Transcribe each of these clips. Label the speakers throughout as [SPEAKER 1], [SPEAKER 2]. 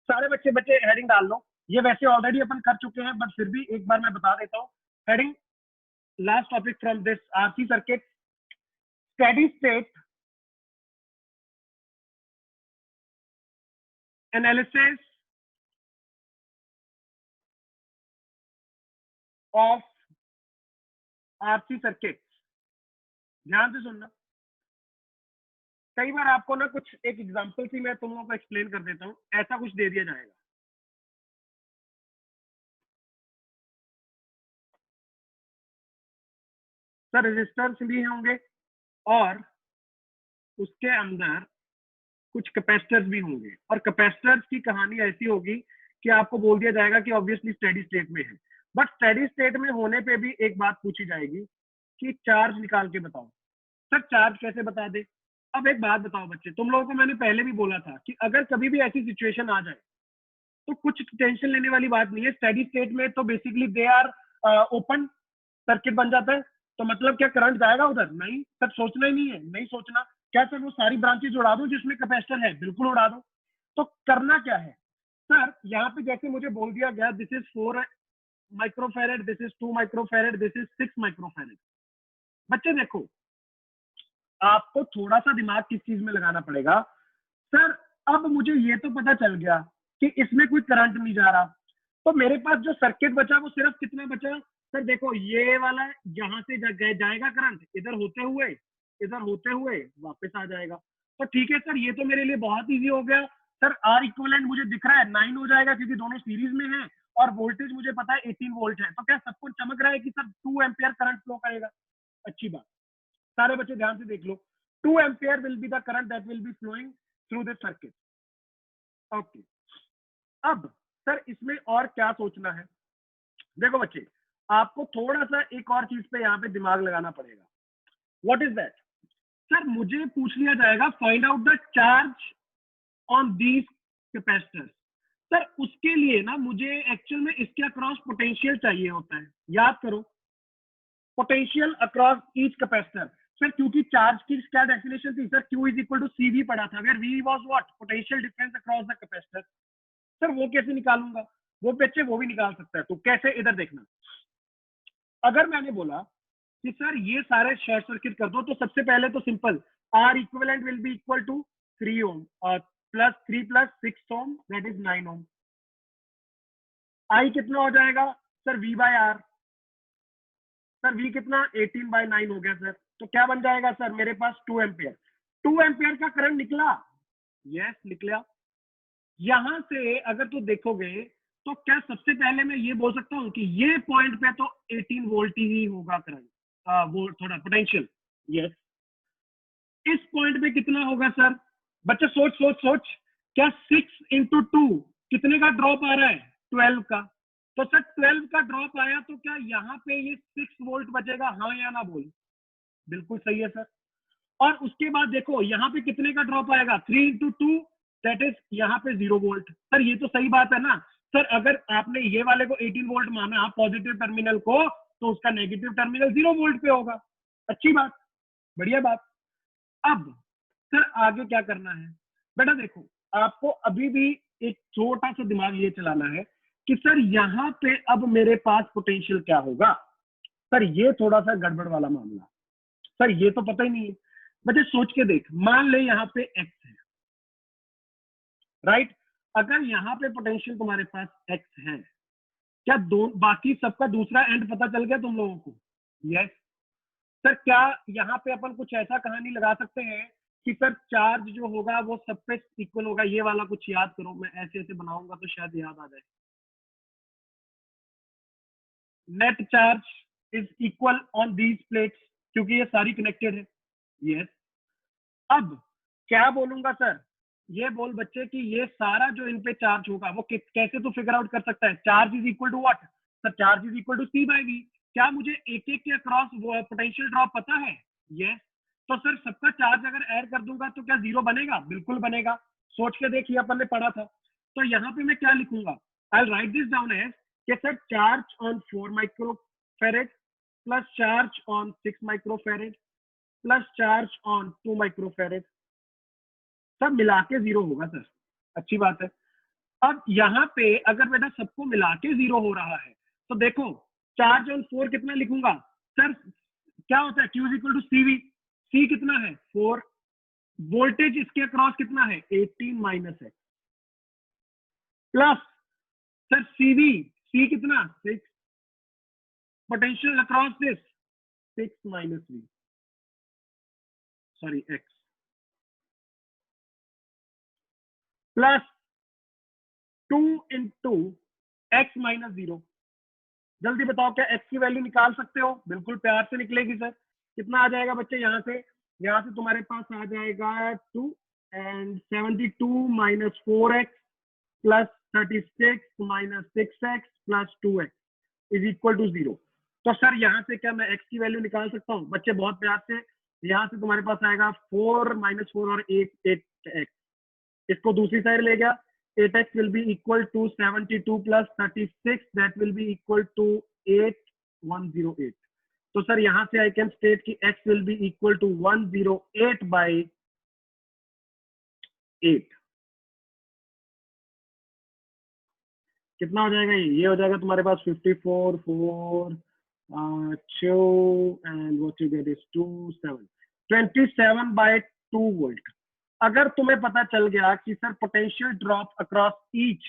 [SPEAKER 1] सारे बच्चे बच्चे हेडिंग डाल लो, ये वैसे ऑलरेडी अपन कर चुके हैं बट फिर भी एक बार मैं बता देता हूँ। Heading last topic from this RC circuit, steady state analysis of RC circuit. ध्यान से सुनना, कई बार आपको ना कुछ एक एग्जांपल से मैं तुम लोगों को एक्सप्लेन कर देता हूँ, ऐसा कुछ दे दिया जाएगा। सर रेजिस्टेंस भी होंगे और उसके अंदर कुछ कैपेसिटर्स भी होंगे, और कैपेसिटर्स की कहानी ऐसी होगी कि आपको बोल दिया जाएगा कि ऑब्वियसली स्टेडी स्टेट में है, बट स्टेडी स्टेट में होने पे भी एक बात पूछी जाएगी कि चार्ज निकाल के बताओ। सर चार्ज कैसे बता दे? अब एक बात बताओ बच्चे, तुम लोगों को मैंने पहले भी बोला था कि अगर कभी भी ऐसी सिचुएशन आ जाए तो कुछ टेंशन लेने वाली बात नहीं है। स्टेडी स्टेट में तो basically they are open circuit बन जाता है, तो मतलब क्या करंट जाएगा उधर? नहीं सर, सोचना ही नहीं है, नहीं सोचना। क्या सर वो सारी ब्रांचेज उड़ा दो जिसमें कैपेसिटर है? बिल्कुल उड़ा दो। तो करना क्या है सर, यहाँ पे जैसे मुझे बोल दिया गया this is 4 microfarad, this is 2 microfarad, this is 6 microfarad. बच्चे देखो, आपको थोड़ा सा दिमाग किस चीज में लगाना पड़ेगा। सर अब मुझे ये तो पता चल गया कि इसमें कोई करंट नहीं जा रहा, तो मेरे पास जो सर्किट बचा वो सिर्फ कितना बचा? सर देखो ये वाला यहाँ से जाएगा करंट, इधर होते हुए वापस आ जाएगा। तो ठीक है सर, ये तो मेरे लिए बहुत इजी हो गया। सर आर इक्विवेलेंट मुझे दिख रहा है 9 हो जाएगा क्योंकि दोनों सीरीज में है, और वोल्टेज मुझे पता है 18 वोल्ट है। तो क्या सबको चमक रहा है कि सर 2 एम्पियर करंट फ्लो करेगा? अच्छी बात, सारे बच्चे ध्यान से देख लो, 2 ampere will be the current that will be flowing through this circuit. Okay, अब सर इसमें और क्या सोचना है? देखो बच्चे, आपको थोड़ा सा एक और चीज पे यहाँ पे दिमाग लगाना पड़ेगा। What is that? सर मुझे पूछ लिया जाएगा find out the charge on these capacitors. Sir उसके लिए ना मुझे एक्चुअल में इसके अक्रॉस पोटेंशियल चाहिए होता है। याद करो, potential across each capacitor. Sir क्योंकि चार्ज की क्या डेफिनेशन थी sir? Q is equal to CV पढ़ा था, where V was what? Potential difference across the capacitor. Sir वो कैसे निकालूंगा? वो बच्चे वो भी निकाल सकता है। तो कैसे? इधर देखना, अगर मैंने बोला कि सर ये सारे शॉर्ट सर्किट कर दो, तो सबसे पहले तो simple, R equivalent will be equal to 3 ohm और plus 3 plus 6 ohm that is 9 ohm. I कितना हो जाएगा sir? V by R. Sir V कितना? 18 बाय 9 हो गया सर। तो क्या बन जाएगा सर मेरे पास? 2 एम्पियर। 2 एम्पियर का करंट निकला, यस निकला। यहां से अगर तो देखोगे तो क्या सबसे पहले मैं ये बोल सकता हूं कि ये पॉइंट पे तो 18 वोल्ट ही होगा करंट, वो थोड़ा पोटेंशियल। यस, इस पॉइंट पे कितना होगा सर? बच्चे सोच सोच सोच, क्या 6 इंटू 2 कितने का ड्रॉप आ रहा है? 12 का। तो सर 12 का ड्रॉप आया तो क्या यहाँ पे ये 6 वोल्ट बचेगा? हाँ या ना बोल? बिल्कुल सही है सर। और उसके बाद देखो यहाँ पे कितने का ड्रॉप आएगा? 3 इंटू 2 दैट इज यहाँ पे 0 वोल्ट। सर ये तो सही बात है ना? सर अगर आपने ये वाले को 18 वोल्ट माना पॉजिटिव टर्मिनल को, तो उसका नेगेटिव टर्मिनल 0 वोल्ट पे होगा। अच्छी बात, बढ़िया बात। अब सर आगे क्या करना है? बेटा देखो, आपको अभी भी एक छोटा सा दिमाग ये चलाना है कि सर यहाँ पे अब मेरे पास पोटेंशियल क्या होगा। सर ये थोड़ा सा गड़बड़ वाला मामला, सर ये तो पता ही नहीं है। बच्चे सोच के देख, मान ले यहाँ पे एक्स है, राइट? अगर यहाँ पे पोटेंशियल तुम्हारे पास एक्स है, क्या दो बाकी सबका दूसरा एंड पता चल गया तुम लोगों को? यस। सर क्या यहाँ पे अपन कुछ ऐसा कहानी लगा सकते हैं कि सर चार्ज जो होगा वो सब पे इक्वल होगा? ये वाला कुछ याद करो, मैं ऐसे ऐसे बनाऊंगा तो शायद याद आ जाए। Net charge is equal on these plates, क्योंकि ये सारी कनेक्टेड है। यस। अब क्या बोलूंगा सर? ये बोल बच्चे कि ये सारा जो इन पे चार्ज होगा वो कैसे तो फिगर आउट कर सकता है? Charge is equal to what? Sir charge is equal to C by V। क्या मुझे एक एक के अक्रॉस वो पोटेंशियल ड्रॉप पता है? यस। तो सर सबका चार्ज अगर ऐड कर दूंगा तो क्या 0 बनेगा? बिल्कुल बनेगा। सोच के देखिए, अपन ने पढ़ा था। तो यहाँ पे मैं क्या लिखूंगा? आई राइट दिस डाउन एज कि sir charge on 4 microfarad plus charge on 6 microfarad plus charge on 2 microfarad, सब मिला के 0 होगा सर। अच्छी बात है। अब यहाँ पे अगर बेटा सबको मिला के 0 हो रहा है तो देखो चार्ज ऑन 4 कितना लिखूंगा सर, क्या होता है Q is equal to CV, C कितना है 4, वोल्टेज इसके अक्रॉस कितना है 18 माइनस है, प्लस सर CV, C कितना 6, potential across this 6 minus V, sorry X, plus 2 into X minus 0। जल्दी बताओ क्या X की वैल्यू निकाल सकते हो? बिल्कुल प्यार से निकलेगी सर। कितना आ जाएगा बच्चे यहाँ से तुम्हारे पास आ जाएगा 2 and 72 minus 4x plus 36 minus 6x plus 2x is equal to 0। तो सर यहाँ से क्या मैं x की वैल्यू निकाल सकता हूँ? बच्चे बहुत प्यार से, यहाँ से तुम्हारे पास आएगा 4 माइनस 4 और 8x, इसको दूसरी साइड ले गया, 8x will be equal to 72 plus 36, that will be equal to 8108। तो सर यहाँ से I can state कि x will be equal to 108 by 8। कितना हो जाएगा ये हो जाएगा तुम्हारे पास 54 4 2 and what you get is 27 by 2 volt. अगर तुम्हें पता चल गया कि sir potential drop across each,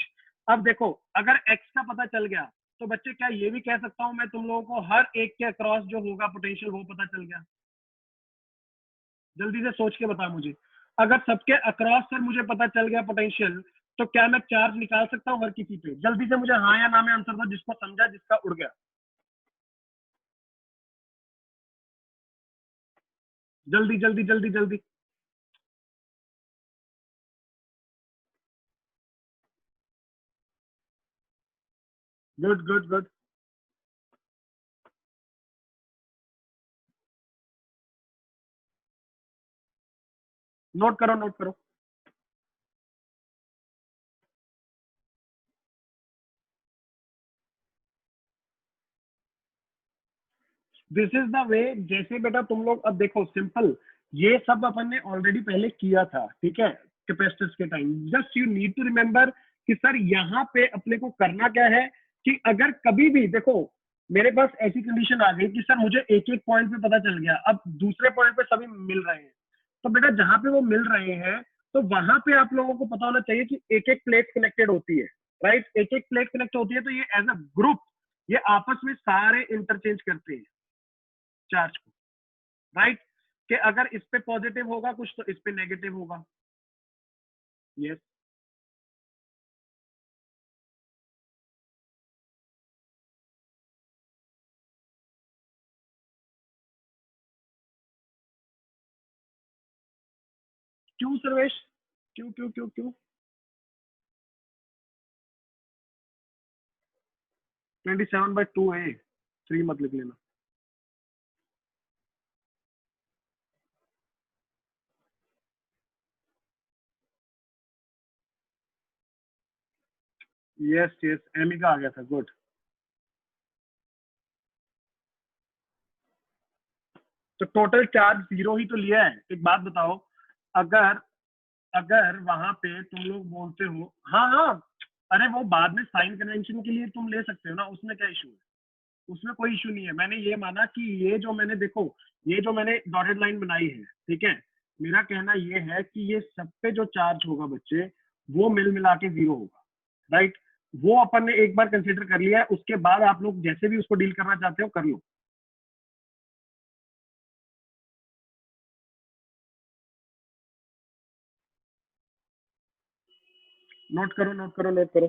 [SPEAKER 1] अब देखो अगर x का पता चल गया तो बच्चे क्या ये भी कह सकता हूं मैं तुम लोगों को हर एक के अक्रॉस जो होगा पोटेंशियल वो पता चल गया? जल्दी से सोच के बता मुझे, अगर सबके अक्रॉस सर मुझे पता चल गया पोटेंशियल तो क्या मैं चार्ज निकाल सकता हूँ हर किसी पे? जल्दी से मुझे हाँ या ना में आंसर दो, जिसको समझा जिसका उड़ गया, जल्दी जल्दी जल्दी जल्दी। गुड गुड गुड, नोट करो नोट करो। दिस इज द वे, जैसे बेटा तुम लोग अब देखो सिंपल, ये सब अपन ने ऑलरेडी पहले किया था, ठीक है, कैपेसिटर्स के time. Just you need to remember कि सर यहाँ पे अपने को करना क्या है कि अगर कभी भी देखो मेरे पास ऐसी कंडीशन आ गई कि सर मुझे एक एक पॉइंट पे पता चल गया, अब दूसरे पॉइंट पे सभी मिल रहे हैं, तो बेटा जहां पे वो मिल रहे हैं तो वहां पे आप लोगों को पता होना चाहिए कि एक एक प्लेट कनेक्टेड होती है, राइट, एक एक प्लेट कनेक्ट होती है, तो ये एज अ ग्रुप ये आपस में सारे इंटरचेंज करते हैं चार्ज को, राइट, कि अगर इस पे पॉजिटिव होगा कुछ तो इस पे नेगेटिव होगा। यस, क्यों सर्वेश, क्यों क्यों क्यों क्यों? 27/2 है, 3 मत लिख लेना। यस यस, एमी का आ गया था, गुड। तो टोटल चार्ज 0 ही तो लिया है। एक बात बताओ, अगर अगर वहां पे तुम लोग बोलते हो हाँ हाँ, अरे वो बाद में साइन कन्वेंशन के लिए तुम ले सकते हो ना, उसमें क्या इशू है? उसमें कोई इशू नहीं है। मैंने ये माना कि ये जो मैंने देखो, ये जो मैंने डॉटेड लाइन बनाई है, ठीक है, मेरा कहना ये है कि ये सब पे जो चार्ज होगा बच्चे वो मिल मिला के 0 होगा, राइट। वो अपन ने एक बार कंसिडर कर लिया है, उसके बाद आप लोग जैसे भी उसको डील करना चाहते हो कर लो। नोट करो नोट करो नोट करो।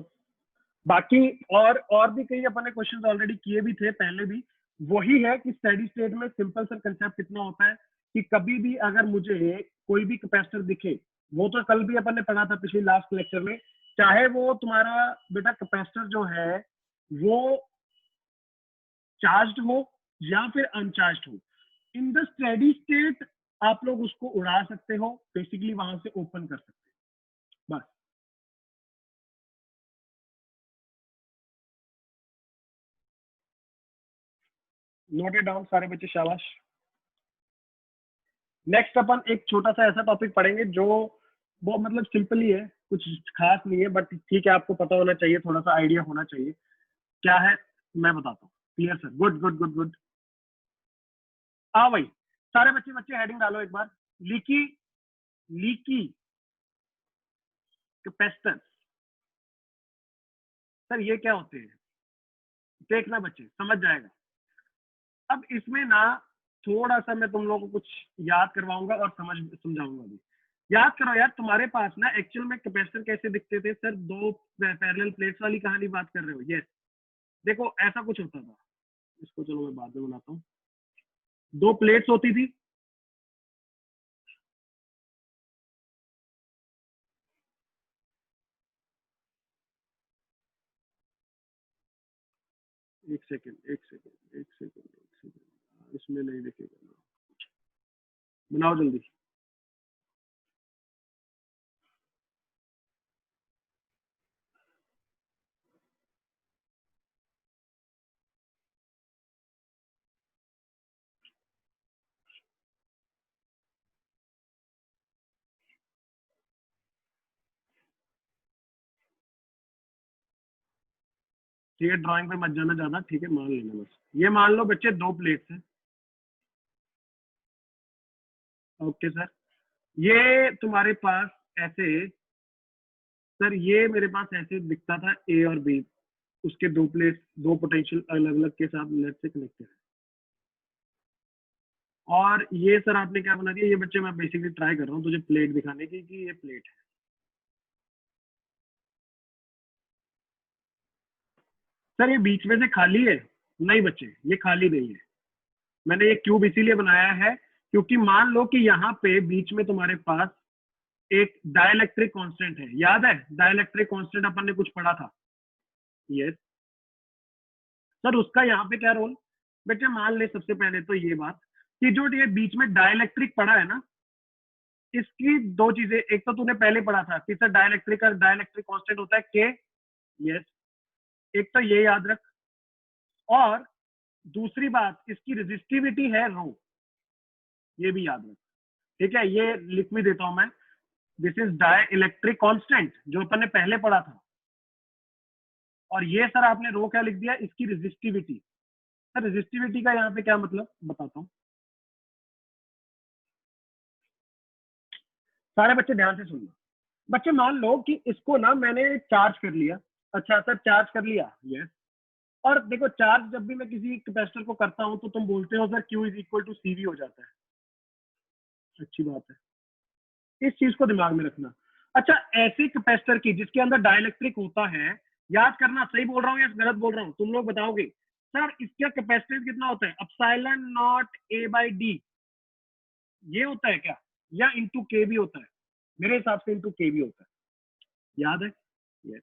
[SPEAKER 1] बाकी और भी कई अपन ने क्वेश्चंस ऑलरेडी किए भी थे पहले भी। वही है कि स्टेडी स्टेट में सिंपल सा कंसेप्ट कितना होता है कि कभी भी अगर मुझे कोई भी कैपेसिटर दिखे, वो तो कल भी अपन ने पढ़ा था पिछली लास्ट लेक्चर में, चाहे वो तुम्हारा बेटा कैपेसिटर जो है वो चार्ज हो या फिर अनचार्ज हो, इन द स्टेडी स्टेट आप लोग उसको उड़ा सकते हो, बेसिकली वहां से ओपन कर सकते हो, बस। नोटेड डाउन सारे बच्चे, शाबाश। नेक्स्ट अपन एक छोटा सा ऐसा टॉपिक पढ़ेंगे जो बहुत मतलब सिंपल ही है, कुछ खास नहीं है, बट ठीक है, आपको पता होना चाहिए, थोड़ा सा आइडिया होना चाहिए क्या है, मैं बताता हूँ। Clear sir, good good good good. हाँ भाई, सारे बच्चे बच्चे हेडिंग डालो एक बार। लीकी, लीकी कैपेसिटर, सर ये क्या होते हैं, देखना बच्चे समझ जाएगा। अब इसमें ना थोड़ा सा मैं तुम लोगों को कुछ याद करवाऊंगा और समझाऊंगा भी। याद करो यार, तुम्हारे पास ना एक्चुअल में कैपेसिटर कैसे दिखते थे सर, दो पैरेलल प्लेट्स वाली कहानी बात कर रहे हो, यस। देखो ऐसा कुछ होता था, इसको चलो मैं बाद में बनाता हूँ। दो प्लेट्स होती थी, एक सेकेंड एक सेकेंड एक सेकेंड एक सेकेंड, इसमें नहीं दिखेगा, बनाओ जल्दी। ठीक है, ड्राइंग पे मत जाना ज्यादा, ठीक है, मान लेना बस। ये मान लो बच्चे दो प्लेट्स हैं, ओके सर। ये तुम्हारे पास ऐसे, सर ये मेरे पास ऐसे दिखता था ए और बी, उसके दो प्लेट, दो पोटेंशियल अलग अलग के साथ नेट से कनेक्टेड है। और ये सर आपने क्या बना दिया, ये बच्चे मैं बेसिकली ट्राई कर रहा हूँ तुझे प्लेट दिखाने की कि ये प्लेट है। सर ये बीच में से खाली है, नहीं बच्चे ये खाली नहीं है। मैंने ये क्यूब इसीलिए बनाया है क्योंकि मान लो कि यहाँ पे बीच में तुम्हारे पास एक डाइलेक्ट्रिक कांस्टेंट है, याद है डाइलेक्ट्रिक कांस्टेंट अपन ने कुछ पढ़ा था, यस। सर उसका यहाँ पे क्या रोल, बेटे मान ले सबसे पहले तो ये बात कि जो ये बीच में डाइलेक्ट्रिक पढ़ा है ना, इसकी दो चीजें, एक तो तूने पहले पढ़ा था कि सर डाइलेक्ट्रिक का डाइलेक्ट्रिक कांस्टेंट होता है के, यस, एक तो ये याद रख। और दूसरी बात, इसकी रेजिस्टिविटी है रो, ये भी याद रख, ठीक है। ये लिख भी देता हूं मैं, this is dielectric constant जो अपन ने पहले पढ़ा था। और ये सर आपने रो क्या लिख दिया, इसकी रेजिस्टिविटी। सर रेजिस्टिविटी का यहाँ पे क्या मतलब बताता हूँ, सारे बच्चे ध्यान से सुनना। बच्चे मान लो कि इसको ना मैंने चार्ज कर लिया, अच्छा सर चार्ज कर लिया, यस। और देखो चार्ज जब भी मैं किसी कैपेसिटर को करता हूं तो तुम बोलते हो sir Q is equal to CV हो जाता है, अच्छी बात है, इस चीज को दिमाग में रखना। अच्छा, ऐसे कैपेसिटर की जिसके अंदर डाइलेक्ट्रिक होता है, याद करना, सही बोल रहा हूँ या गलत बोल रहा हूँ, तुम लोग बताओगे। सर इसका कैपेसिटेंस कितना होता है, epsilon not A by D, ये होता है क्या, या इंटू के भी होता है, मेरे हिसाब से इंटू के भी होता है, याद है, yes।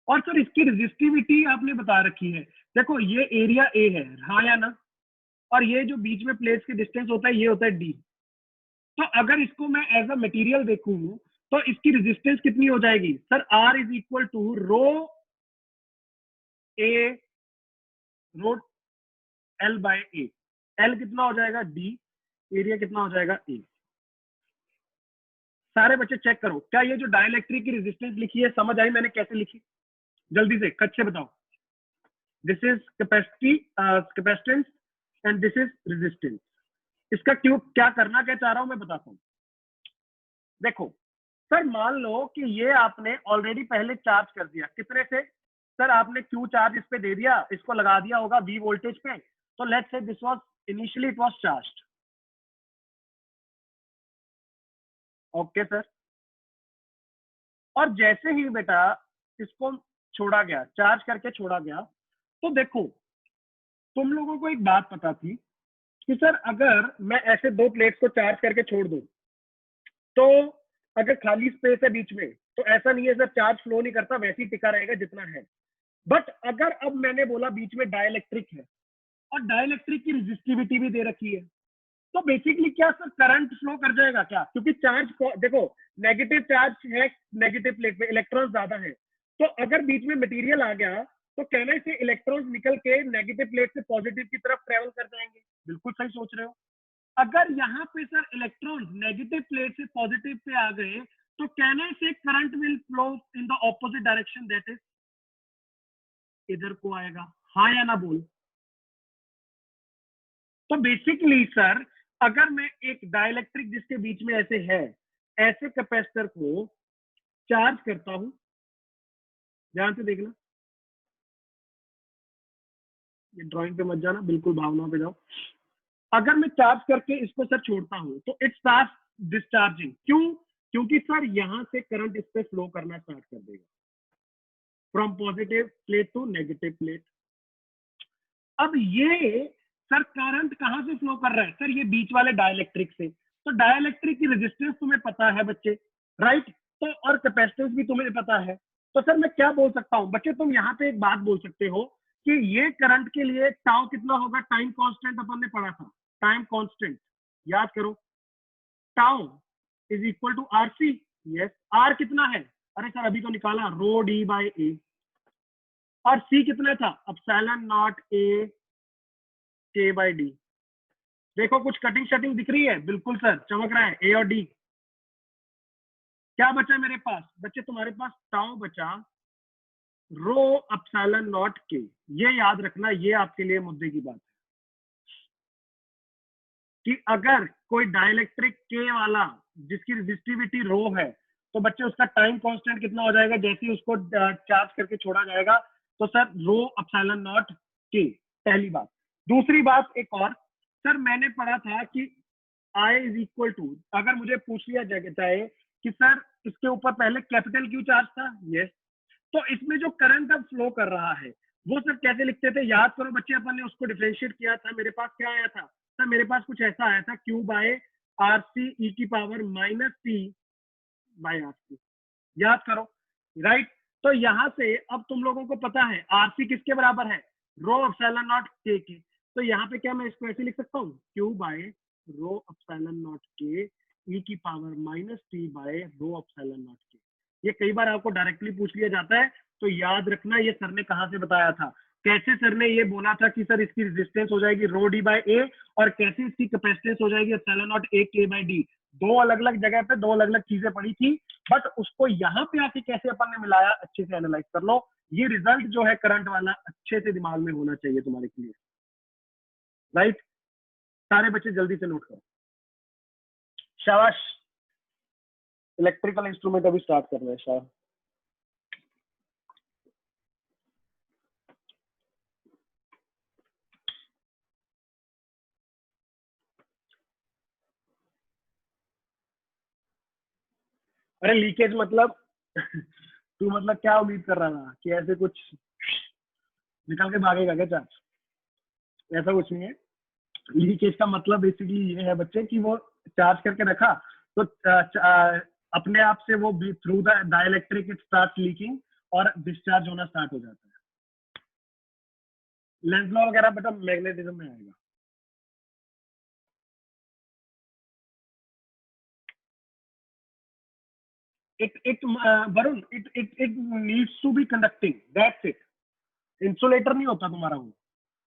[SPEAKER 1] और सर इसकी रेजिस्टिविटी आपने बता रखी है, देखो ये एरिया ए है, हाँ या ना, और ये जो बीच में प्लेट्स की डिस्टेंस होता है ये होता है डी। तो अगर इसको मैं एज अ मटेरियल देखूं तो इसकी रेजिस्टेंस कितनी हो जाएगी sir, R is equal to rho A, rho L by A. L कितना हो जाएगा डी, एरिया कितना हो जाएगा ए। सारे बच्चे चेक करो, क्या ये जो डाइलेक्ट्रिक की रेजिस्टेंस लिखी है समझ आई मैंने कैसे लिखी, जल्दी से कच्चे बताओ। This is capacity, capacitance, and this is resistance. इसका क्यों क्या करना क्या चाह रहा हूं मैं बताता हूं। देखो सर मान लो कि ये आपने ऑलरेडी पहले चार्ज कर दिया, कितने से सर, आपने क्यू चार्ज इस पे दे दिया, इसको लगा दिया होगा वी वोल्टेज पे, तो let's say this was initially it was charged, okay sir. और जैसे ही बेटा इसको छोड़ा गया, चार्ज करके छोड़ा गया, तो देखो तुम लोगों को एक बात पता थी कि सर अगर मैं ऐसे दो प्लेट्स को चार्ज करके छोड़ दूं तो अगर खाली स्पेस है बीच में तो ऐसा नहीं है सर चार्ज फ्लो नहीं करता, वैसे ही टिका रहेगा जितना है। बट अगर अब मैंने बोला बीच में डाइलेक्ट्रिक है और डाइलेक्ट्रिक की रेजिस्टिविटी भी दे रखी है, तो बेसिकली क्या सर करंट फ्लो कर जाएगा क्या, क्योंकि चार्ज देखो नेगेटिव चार्ज है, नेगेटिव प्लेट में इलेक्ट्रॉन ज्यादा है, तो अगर बीच में मटेरियल आ गया तो कहने से इलेक्ट्रॉन निकल के नेगेटिव प्लेट से पॉजिटिव की तरफ ट्रेवल कर जाएंगे, बिल्कुल सही सोच रहे हो। अगर यहाँ पे सर इलेक्ट्रॉन नेगेटिव प्लेट से पॉजिटिव पे आ गए तो कैन आई से current will flow in the opposite direction, that is इधर को आएगा, हाँ या ना बोल। तो बेसिकली सर अगर मैं एक डाइलेक्ट्रिक जिसके बीच में ऐसे है, ऐसे कैपेसिटर को चार्ज करता हूं, ध्यान से देखना, ये ड्राइंग पे मत जाना, बिल्कुल भावनाओं पे जाओ। अगर मैं चार्ज करके इसको सर छोड़ता हूं तो इट स्टार्ट डिस्चार्जिंग, क्यों? क्योंकि सर यहां से करंट इस पे फ्लो करना स्टार्ट कर देगा from positive plate to negative plate. अब ये सर करंट कहां से फ्लो कर रहा है? सर ये बीच वाले डाइलेक्ट्रिक से। तो डाइलेक्ट्रिक की रेजिस्टेंस तुम्हें पता है बच्चे, राइट? तो और कैपेसिटेंस भी तुम्हें पता है। तो सर मैं क्या बोल सकता हूं बच्चे, तुम यहाँ पे एक बात बोल सकते हो कि ये करंट के लिए टाउ कितना होगा, टाइम कांस्टेंट अपन ने पढ़ा था, टाइम कांस्टेंट याद करो, tau is equal to R C. Yes, R कितना है? अरे सर अभी तो निकाला, रो डी बाई ए। और सी कितना था? एप्सिलॉन नॉट ए के बाई डी। देखो कुछ कटिंग शटिंग दिख रही है? बिल्कुल सर, चमक रहा है ए और डी। क्या बचा मेरे पास बच्चे? तुम्हारे पास टाउ बचा, रो एप्सिलॉन नॉट के। ये याद रखना, ये आपके लिए मुद्दे की बात है कि अगर कोई डाइलेक्ट्रिक के वाला जिसकी रेजिस्टिविटी रो है तो बच्चे उसका टाइम कांस्टेंट कितना हो जाएगा जैसे ही उसको चार्ज करके छोड़ा जाएगा? तो सर रो एप्सिलॉन नॉट के, पहली बात। दूसरी बात एक और, सर मैंने पढ़ा था कि आई इज इक्वल टू, अगर मुझे पूछ लिया जाए कि सर इसके ऊपर पहले कैपिटल क्यू चार्ज था, यस, तो इसमें जो करंट अब फ्लो कर रहा है वो सर कैसे लिखते थे? याद करो बच्चे, अपन ने उसको डिफरेंशिएट किया था। मेरे पास क्या आया था सर? मेरे पास कुछ ऐसा आया था, Q by R C E की power minus T by R C, याद करो, राइट? तो यहां से अब तुम लोगों को पता है आरसी किसके बराबर है? रो एप्सिलॉन नॉट के के। तो यहाँ पे क्या मैं इसको ऐसे लिख सकता हूँ, Q by rho epsilon naught K E की power minus T by rho epsilon naught K. ये कई बार आपको डायरेक्टली पूछ लिया जाता है, तो याद रखना ये सर ने कहाँ से बताया था, कैसे सर ने ये बोला था कि सर इसकी रेजिस्टेंस हो जाएगी रो डी बाय ए, और कैसे इसकी कैपेसिटेंस हो जाएगी एप्सिलॉन नॉट ए के बाय डी। दो अलग अलग जगह पे दो अलग अलग चीजें पड़ी थी, बट उसको यहाँ पे आके कैसे अपन ने मिलाया, अच्छे से एनालाइज कर लो। ये रिजल्ट जो है करंट वाला अच्छे से दिमाग में होना चाहिए तुम्हारे लिए, राइट? सारे बच्चे जल्दी से नोट करो, शाबाश। इलेक्ट्रिकल इंस्ट्रूमेंट अभी स्टार्ट कर रहे हैं, शाबाश। अरे लीकेज मतलब तू मतलब क्या उम्मीद कर रहा था कि ऐसे कुछ निकल के भागेगा क्या चार्ज? ऐसा कुछ नहीं है। लीकेज का मतलब बेसिकली ये है बच्चे कि वो चार्ज करके रखा तो अपने आप से वो through the dielectric it start leaking और डिस्चार्ज होना स्टार्ट हो जाता है। लेंस लॉ वगैरह बेटा मैग्नेटिज्म में आएगा। it Varun it needs to be conducting, that's it। Insulator नहीं होता तुम्हारा वो,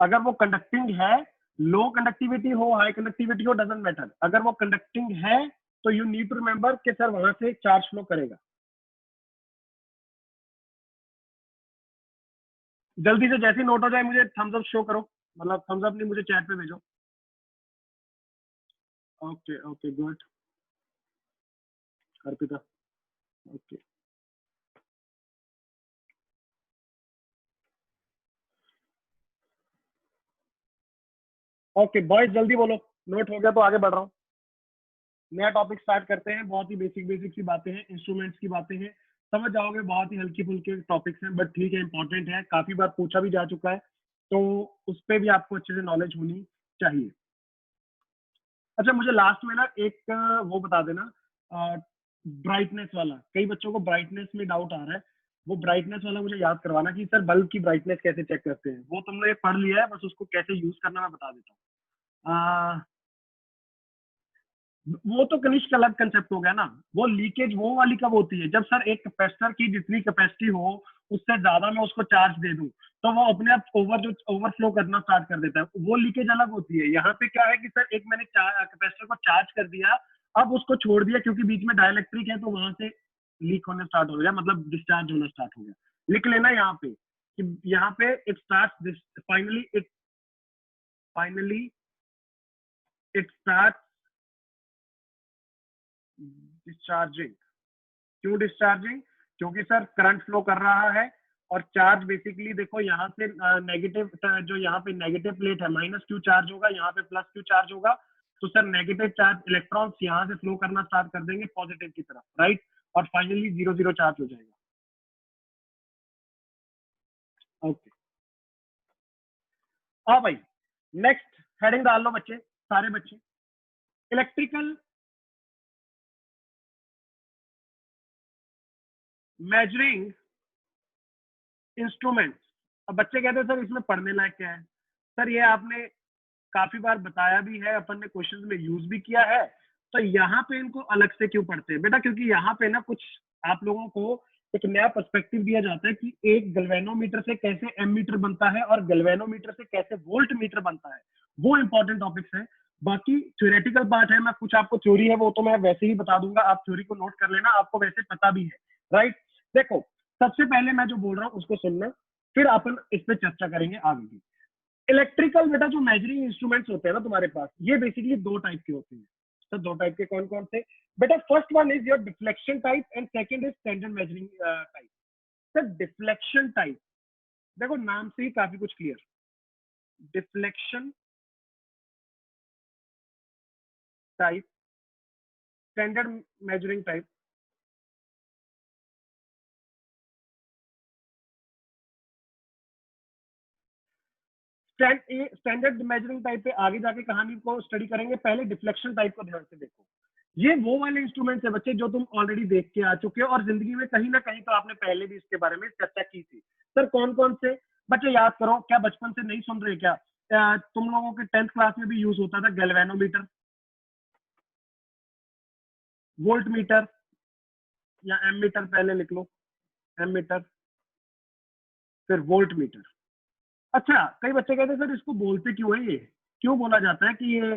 [SPEAKER 1] अगर वो कंडक्टिंग है, लो कंडक्टिविटी हो हाई कंडक्टिविटी हो डजंट मैटर, अगर वो कंडक्टिंग है तो यू नीड टू रिमेंबर कि सर वहां से चार्ज फ्लो करेगा। जल्दी से जैसे नोट हो जाए मुझे थम्स अप शो करो, मतलब थम्स अप नहीं, मुझे चैट पे भेजो। Okay okay good Arpita, okay okay boys जल्दी बोलो, नोट हो गया तो आगे बढ़ रहा हूँ। नया टॉपिक स्टार्ट करते हैं, बहुत ही बेसिक बेसिक सी बातें हैं, इंस्ट्रूमेंट्स की बातें हैं, समझ जाओगे, बहुत ही हल्की फुल्के टॉपिक्स हैं, बट ठीक है, इंपॉर्टेंट है, काफी बार पूछा भी जा चुका है, तो उस पर भी आपको अच्छे से नॉलेज होनी चाहिए। अच्छा मुझे लास्ट में ना एक वो बता देना, ब्राइटनेस वाला, कई बच्चों को ब्राइटनेस में डाउट आ रहा है, वो ब्राइटनेस वाला मुझे याद करवाना कि सर बल्ब की ब्राइटनेस कैसे चेक करते हैं। वो तुमने पढ़ लिया है, बस उसको कैसे यूज करना मैं बता देता हूँ। वो तो कनिष्क अलग कंसेप्ट हो गया ना। वो लीकेज वो वाली कब होती है, जब सर एक कैपेसिटर की जितनी कैपेसिटी हो उससे ज्यादा मैं उसको चार्ज दे दूं तो वो अपने आप ओवरफ्लो करना स्टार्ट कर देता है, वो लीकेज अलग होती है। यहाँ पे क्या है कि सर एक मैंने कैपेसिटर को चार्ज कर दिया, अब उसको छोड़ दिया क्योंकि बीच में डाइलेक्ट्रिक है तो वहां से लीक होना स्टार्ट हो गया, मतलब डिस्चार्ज होना स्टार्ट हो गया। लिख लेना यहाँ पे कि यहाँ पे it start finally it start discharging. क्यों डिस्चार्जिंग? क्योंकि सर करंट फ्लो कर रहा है और चार्ज बेसिकली देखो यहाँ से नेगेटिव, जो यहाँ पे नेगेटिव प्लेट है माइनस क्यू चार्ज होगा, यहाँ पे प्लस क्यू चार्ज होगा, तो सर नेगेटिव चार्ज इलेक्ट्रॉन्स यहाँ से फ्लो करना स्टार्ट कर देंगे पॉजिटिव की तरफ, राइट, और फाइनली 0 0 चार्ज हो जाएगा। ओके, हाँ भाई, नेक्स्ट हेडिंग डाल लो बच्चे, सारे बच्चे, इलेक्ट्रिकल मेजरिंग इंस्ट्रूमेंट्स। अब बच्चे कहते हैं सर इसमें पढ़ने लायक क्या है? सर ये आपने काफी बार बताया भी है, अपन ने क्वेश्चन में यूज भी किया है, तो यहाँ पे इनको अलग से क्यों पढ़ते हैं बेटा? क्योंकि यहाँ पे ना कुछ आप लोगों को एक नया पर्सपेक्टिव दिया जाता है कि एक गैल्वेनोमीटर से कैसे एमीटर बनता है और गैल्वेनोमीटर से कैसे वोल्ट मीटर बनता है, वो इंपॉर्टेंट टॉपिक्स है। बाकी थ्योरेटिकल पार्ट है, मैं कुछ आपको थ्योरी है वो तो मैं वैसे ही बता दूंगा, आप थ्योरी को नोट कर लेना, आपको वैसे पता भी है, राइट। देखो, सबसे पहले मैं जो बोल रहा हूँ उसको सुनना, फिर अपन इस पे चर्चा करेंगे आगे की। इलेक्ट्रिकल बेटा जो मेजरिंग इंस्ट्रूमेंट्स होते हैं ना तुम्हारे पास, ये बेसिकली दो टाइप के होते हैं। तो दो टाइप के कौन कौन से बेटा? First one is your deflection type and second is standard measuring type. Sir deflection type, देखो नाम से ही काफी कुछ clear, deflection type, standard measuring type. Standard measuring type पे आगे जाके कहानी को स्टडी करेंगे, पहले डिफ्लेक्शन टाइप को ध्यान से देखो। ये वो वाले इंस्ट्रूमेंट्स है बच्चे जो तुम ऑलरेडी देख के आ चुके हो और जिंदगी में कहीं ना कहीं तो आपने पहले भी इसके बारे में चर्चा की थी। सर कौन कौन से? बच्चे याद करो, क्या बचपन से नहीं सुन रहे क्या? तुम लोगों के 10th क्लास में भी यूज होता था गैल्वेनोमीटर, वोल्ट मीटर, या एमीटर, पहले लिख लो एमीटर, फिर वोल्ट मीटर। अच्छा, कई बच्चे कहते हैं सर इसको बोलते क्यों है, ये क्यों बोला जाता है कि ये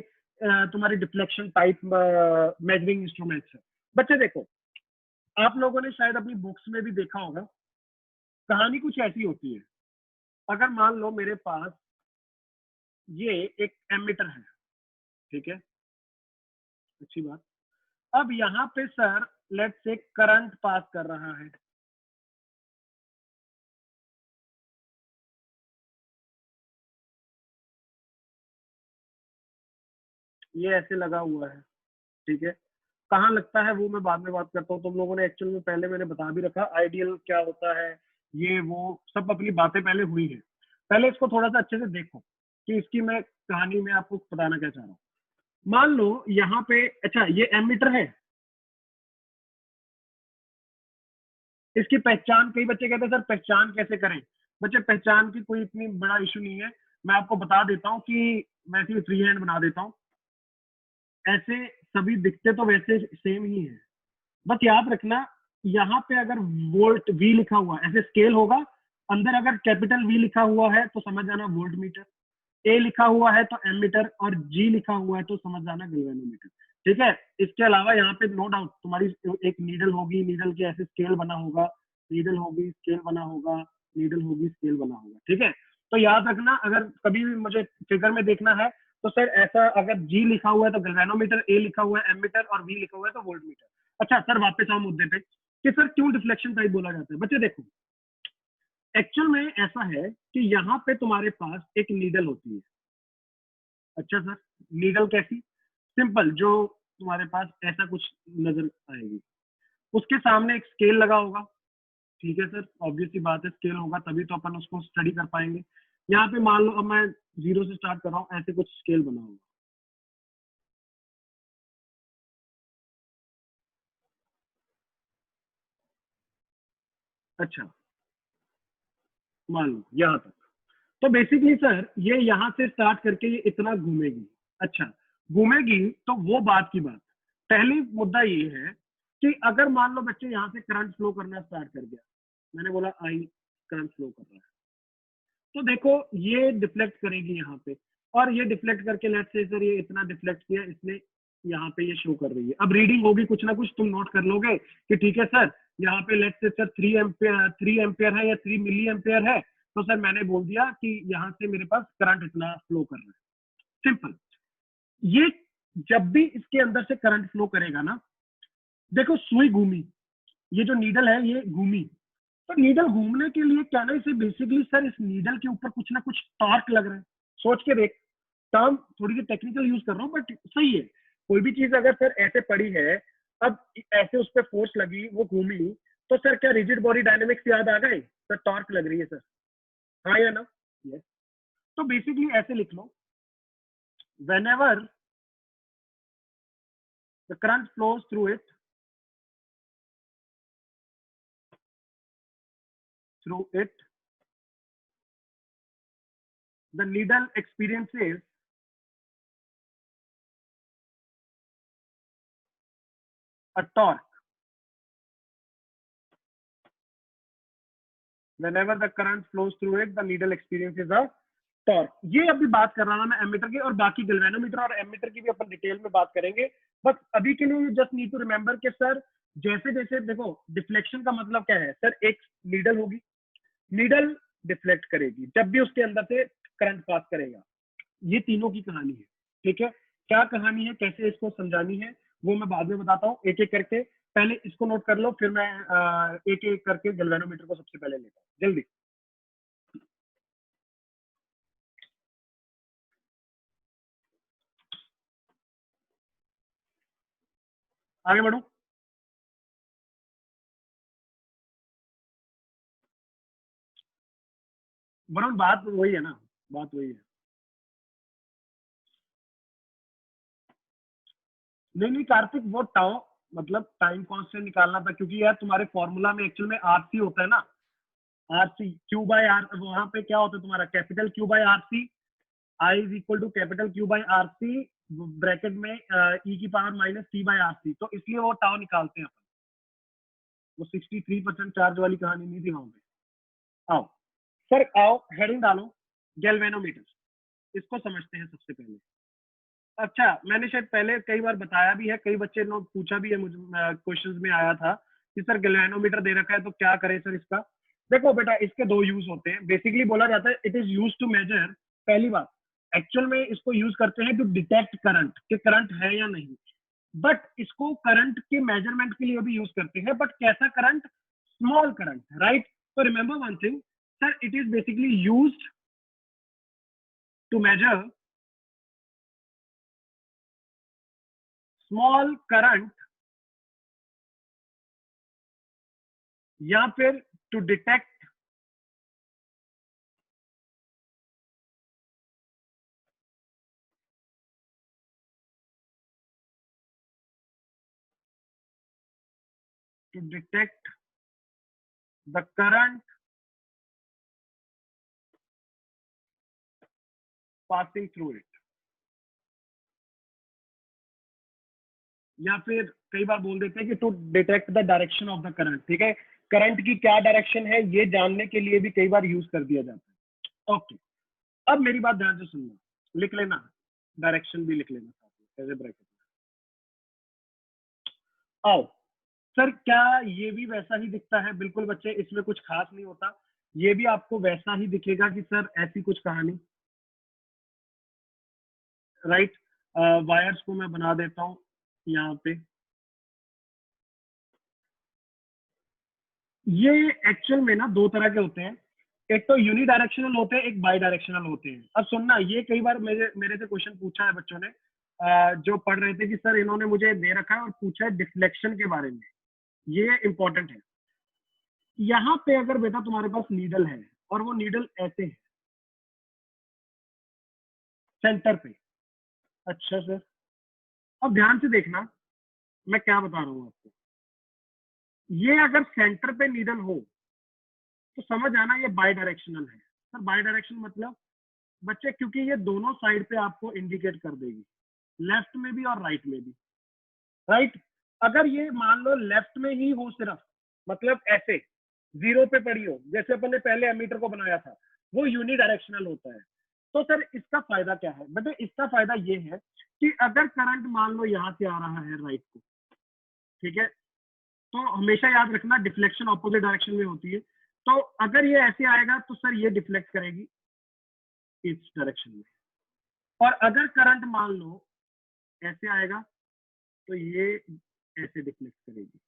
[SPEAKER 1] तुम्हारी डिफ्लेक्शन टाइप मेजरिंग इंस्ट्रूमेंट्स है? बच्चे देखो, आप लोगों ने शायद अपनी बुक्स में भी देखा होगा, कहानी कुछ ऐसी होती है। अगर मान लो मेरे पास ये एक एमीटर है, ठीक है, अच्छी बात। अब यहाँ पे sir let's say current pass कर रहा है, ये ऐसे लगा हुआ है, ठीक है। कहाँ लगता है वो मैं बाद में बात करता हूँ, तुम लोगों ने एक्चुअल में पहले मैंने बता भी रखा आइडियल क्या होता है, ये वो सब अपनी बातें पहले हुई है। पहले इसको थोड़ा सा अच्छे से देखो कि इसकी मैं कहानी में आपको बताना क्या चाह रहा हूँ। मान लो यहाँ पे, अच्छा ये एमीटर है, इसकी पहचान, कई बच्चे कहते हैं सर पहचान कैसे करें? बच्चे पहचान की कोई इतनी बड़ा इशू नहीं है, मैं आपको बता देता हूँ कि वैसे फ्री हैंड बना देता हूँ, ऐसे सभी दिखते तो वैसे सेम ही है। बस याद रखना, यहाँ पे अगर वोल्ट वी लिखा हुआ ऐसे स्केल होगा, अंदर अगर कैपिटल वी लिखा हुआ है तो समझ जाना वोल्ट मीटर, ए लिखा हुआ है तो एमीटर, और जी लिखा हुआ है तो समझ जाना गैल्वेनोमीटर, ठीक है। इसके अलावा यहाँ पे नो डाउट तुम्हारी एक नीडल होगी, नीडल के ऐसे स्केल बना होगा, नीडल होगी स्केल बना होगा, नीडल होगी स्केल बना होगा, ठीक है। तो याद रखना, अगर कभी भी मुझे फिगर में देखना है तो सर ऐसा अगर जी लिखा हुआ है तो गैल्वेनोमीटर, ए लिखा हुआ है एमीटर और वी लिखा हुआ है तो वोल्ट मीटर। अच्छा सर वापस आओ मुद्दे पे कि सर क्यों डिफ्लेक्शन टाइप बोला जाता है? बच्चे देखो, एक्चुअल में ऐसा है कि यहाँ पे तुम्हारे पास एक नीडल होती है। अच्छा सर, नीडल कैसी? सिंपल, जो तुम्हारे पास ऐसा कुछ नजर आएगी, उसके सामने एक स्केल लगा होगा, ठीक है सर, ऑब्वियस सी बात है, स्केल होगा तभी तो अपन उसको स्टडी कर पाएंगे। यहाँ पे मान लो अब मैं 0 से स्टार्ट कर रहा हूँ, ऐसे कुछ स्केल बना होगा, अच्छा मान लो यहाँ तक। तो बेसिकली सर ये यहाँ से स्टार्ट करके ये इतना घूमेगी, अच्छा घूमेगी तो वो बात की बात। पहली मुद्दा ये है कि अगर मान लो बच्चे यहाँ से करंट फ्लो करना स्टार्ट कर गया, मैंने बोला आई करंट फ्लो कर रहा है, तो देखो ये डिफ्लेक्ट करेगी यहाँ पे, और ये डिफ्लेक्ट करके लेट्स से सर ये इतना डिफ्लेक्ट किया इसने, यहाँ पे ये शो कर रही है। अब रीडिंग होगी कुछ ना कुछ, तुम नोट कर लोगे कि ठीक है सर यहाँ पे लेट्स से सर 3 एम्पियर है या 3 मिली एम्पियर है, तो सर मैंने बोल दिया कि यहाँ से मेरे पास करंट इतना फ्लो कर रहा है। सिंपल। ये जब भी इसके अंदर से करंट फ्लो करेगा ना, देखो सुई घूमी, ये जो नीडल है ये घूमी, तो नीडल घूमने के लिए क्या ना, इसे बेसिकली सर इस नीडल के ऊपर कुछ ना कुछ टॉर्क लग रहा है। सोच के देख, टर्म थोड़ी सी टेक्निकल यूज कर रहा हूँ बट सही है। कोई भी चीज अगर सर ऐसे पड़ी है, अब ऐसे उस पर फोर्स लगी, वो घूमी, तो सर क्या रिजिड बॉडी डायनेमिक्स याद आ गए? सर टॉर्क लग रही है सर, हाँ या ना? यस। तो बेसिकली ऐसे लिख लो, whenever the current flows through it, the needle experiences a torque. Whenever the current flows through it, the needle experiences a torque. ये अभी बात कर रहा था मैं एमीटर की, और बाकी गैल्वेनोमीटर और एमीटर की भी अपन डिटेल में बात करेंगे। बस अभी के लिए जस्ट नीड टू रिमेंबर कि सर जैसे जैसे देखो, डिफ्लेक्शन का मतलब क्या है सर, एक नीडल होगी, नीडल डिफ्लेक्ट करेगी जब भी उसके अंदर से करंट पास करेगा। ये तीनों की कहानी है, ठीक है? क्या कहानी है, कैसे इसको समझानी है, वो मैं बाद में बताता हूँ एक एक करके। पहले इसको नोट कर लो, फिर मैं एक एक करके गैल्वेनोमीटर को सबसे पहले लेता हूँ, जल्दी। आगे बढ़ो। वरुण बात वही है ना, बात वही है। नहीं नहीं कार्तिक, वो टाउ मतलब टाइम कांस्टेंट निकालना था, क्योंकि यार तुम्हारे फॉर्मूला में एक्चुअल में आरसी होता है ना, आरसी क्यू बाय आर, वहां पे क्या होता है तुम्हारा capital Q by RC, I is equal to capital Q by RC, bracket में ई की power minus T by RC, तो इसलिए वो टाउ निकालते हैं अपन। वो 63% चार्ज वाली कहानी नहीं थी वहां पे। आओ सर, आओ हेडिंग डालो, गैल्वेनोमीटर, इसको समझते हैं सबसे पहले। अच्छा, मैंने शायद पहले कई बार बताया भी है, कई बच्चे ने पूछा भी है मुझे, क्वेश्चंस में आया था कि सर गैल्वेनोमीटर दे रखा है तो क्या करें सर इसका। देखो बेटा, इसके दो यूज होते हैं। बेसिकली बोला जाता है it is use to measure, पहली बात एक्चुअल में इसको यूज करते हैं टू डिटेक्ट करंट, कि करंट है या नहीं। बट इसको करंट के मेजरमेंट के लिए भी यूज करते हैं, बट कैसा करंट? Small current, right? तो remember one thing sir, it is basically used to measure small current, या फिर to detect the current passing through it, या फिर कई बार बोल देते हैं कि to detect the direction of the current. ठीक है, करंट की क्या डायरेक्शन है ये जानने के लिए भी कई बार यूज कर दिया जाता है। ओके, अब मेरी बात ध्यान से सुनना, लिख लेना, डायरेक्शन भी लिख लेना साथ में ब्रैकेट में। आओ सर, क्या ये भी वैसा ही दिखता है? बिल्कुल बच्चे, इसमें कुछ खास नहीं होता, ये भी आपको वैसा ही दिखेगा कि सर ऐसी कुछ कहानी, राइट? वायर्स को मैं बना देता हूं यहाँ पे। ये एक्चुअल में ना दो तरह के होते हैं, एक तो यूनी डायरेक्शनल होते हैं, एक बाई डायरेक्शनल होते हैं। अब सुनना, ये कई बार मेरे मेरे से क्वेश्चन पूछा है बच्चों ने, जो पढ़ रहे थे कि सर इन्होंने मुझे दे रखा है और पूछा है डिफ्लेक्शन के बारे में। ये इंपॉर्टेंट है। यहाँ पे अगर बेटा तुम्हारे पास नीडल है और वो नीडल ऐसे है सेंटर पे, अच्छा सर, अब ध्यान से देखना मैं क्या बता रहा हूँ आपको। ये अगर सेंटर पे नीडल हो तो समझ आना ये बाई डायरेक्शनल है। सर बाई डायरेक्शन मतलब बच्चे, क्योंकि ये दोनों साइड पे आपको इंडिकेट कर देगी, लेफ्ट में भी और राइट में भी। राइट। अगर ये मान लो लेफ्ट में ही हो सिर्फ, मतलब ऐसे जीरो पे पड़ी हो, जैसे अपन ने पहले एमीटर को बनाया था, वो यूनिडायरेक्शनल होता है। तो सर इसका फायदा क्या है बेटे? इसका फायदा ये है कि अगर करंट मान लो यहां से आ रहा है राइट को, ठीक है, तो हमेशा याद रखना डिफ्लेक्शन ऑपोजिट डायरेक्शन में होती है। तो अगर ये ऐसे आएगा तो सर ये डिफ्लेक्ट करेगी इस डायरेक्शन में, और अगर करंट मान लो ऐसे आएगा तो ये ऐसे डिफ्लेक्ट करेगी।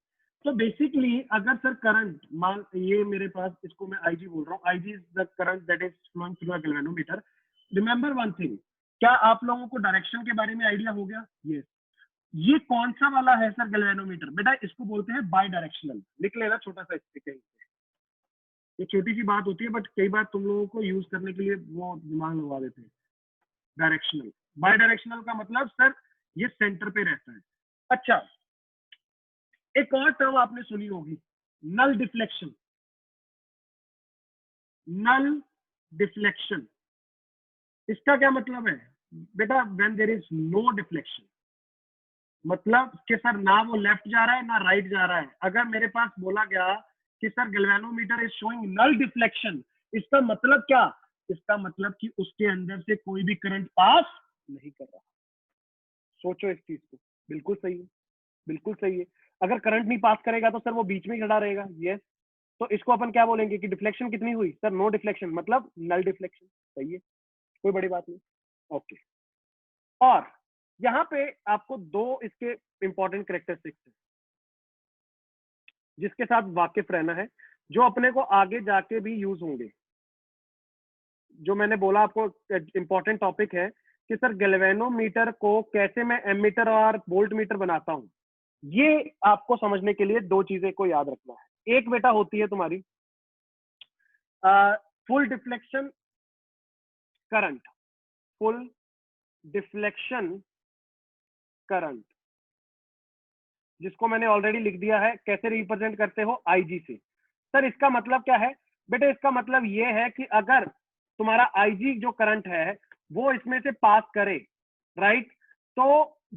[SPEAKER 1] तो बेसिकली अगर सर करंट मान, ये मेरे पास, इसको मैं आईजी बोल रहा हूँ, IG is the current that is flowing through a galvanometer. Remember one thing, क्या आप लोगों को डायरेक्शन के बारे में आइडिया हो गया? यस। ये कौन सा वाला है सर गैल्वेनोमीटर? बेटा इसको बोलते हैं बाई डायरेक्शनल, लिख लेना छोटा सा इससे कहीं। ये छोटी सी बात होती है बट कई बार तुम लोगों को यूज करने के लिए वो दिमाग लगा देते हैं। डायरेक्शनल, बाई डायरेक्शनल का मतलब सर ये सेंटर पे रहता है। अच्छा, एक और टर्म आपने सुनी होगी, नल डिफ्लेक्शन। नल डिफ्लेक्शन, इसका क्या मतलब है बेटा? When there is no deflection, मतलब कि सर ना वो लेफ्ट जा रहा है ना राइट जा रहा है। अगर मेरे पास बोला गया कि sir galvanometer is showing null deflection, इसका मतलब क्या? इसका मतलब कि उसके अंदर से कोई भी करंट पास नहीं कर रहा। सोचो इस चीज को, बिल्कुल सही है, बिल्कुल सही है। अगर करंट नहीं पास करेगा तो सर वो बीच में खड़ा रहेगा। यस। तो इसको अपन क्या बोलेंगे कि डिफ्लेक्शन कितनी हुई? सर नो डिफ्लेक्शन, मतलब नल डिफ्लेक्शन। सही है, कोई बड़ी बात नहीं। ओके। और यहाँ पे आपको दो इसके इंपॉर्टेंट कैरेक्टरिस्टिक्स है जिसके साथ वाकिफ रहना है, जो अपने को आगे जाके भी यूज होंगे। जो मैंने बोला आपको इंपॉर्टेंट टॉपिक है कि सर गैल्वेनोमीटर को कैसे मैं एमीटर और वोल्ट मीटर बनाता हूं, ये आपको समझने के लिए दो चीजें को याद रखना है। एक बेटा होती है तुम्हारी full deflection current, full deflection current, जिसको मैंने ऑलरेडी लिख दिया है। कैसे रिप्रेजेंट करते हो? आईजी से। सर इसका मतलब क्या है बेटे? इसका मतलब ये है कि अगर तुम्हारा आईजी जो करंट है वो इसमें से पास करे, राइट, तो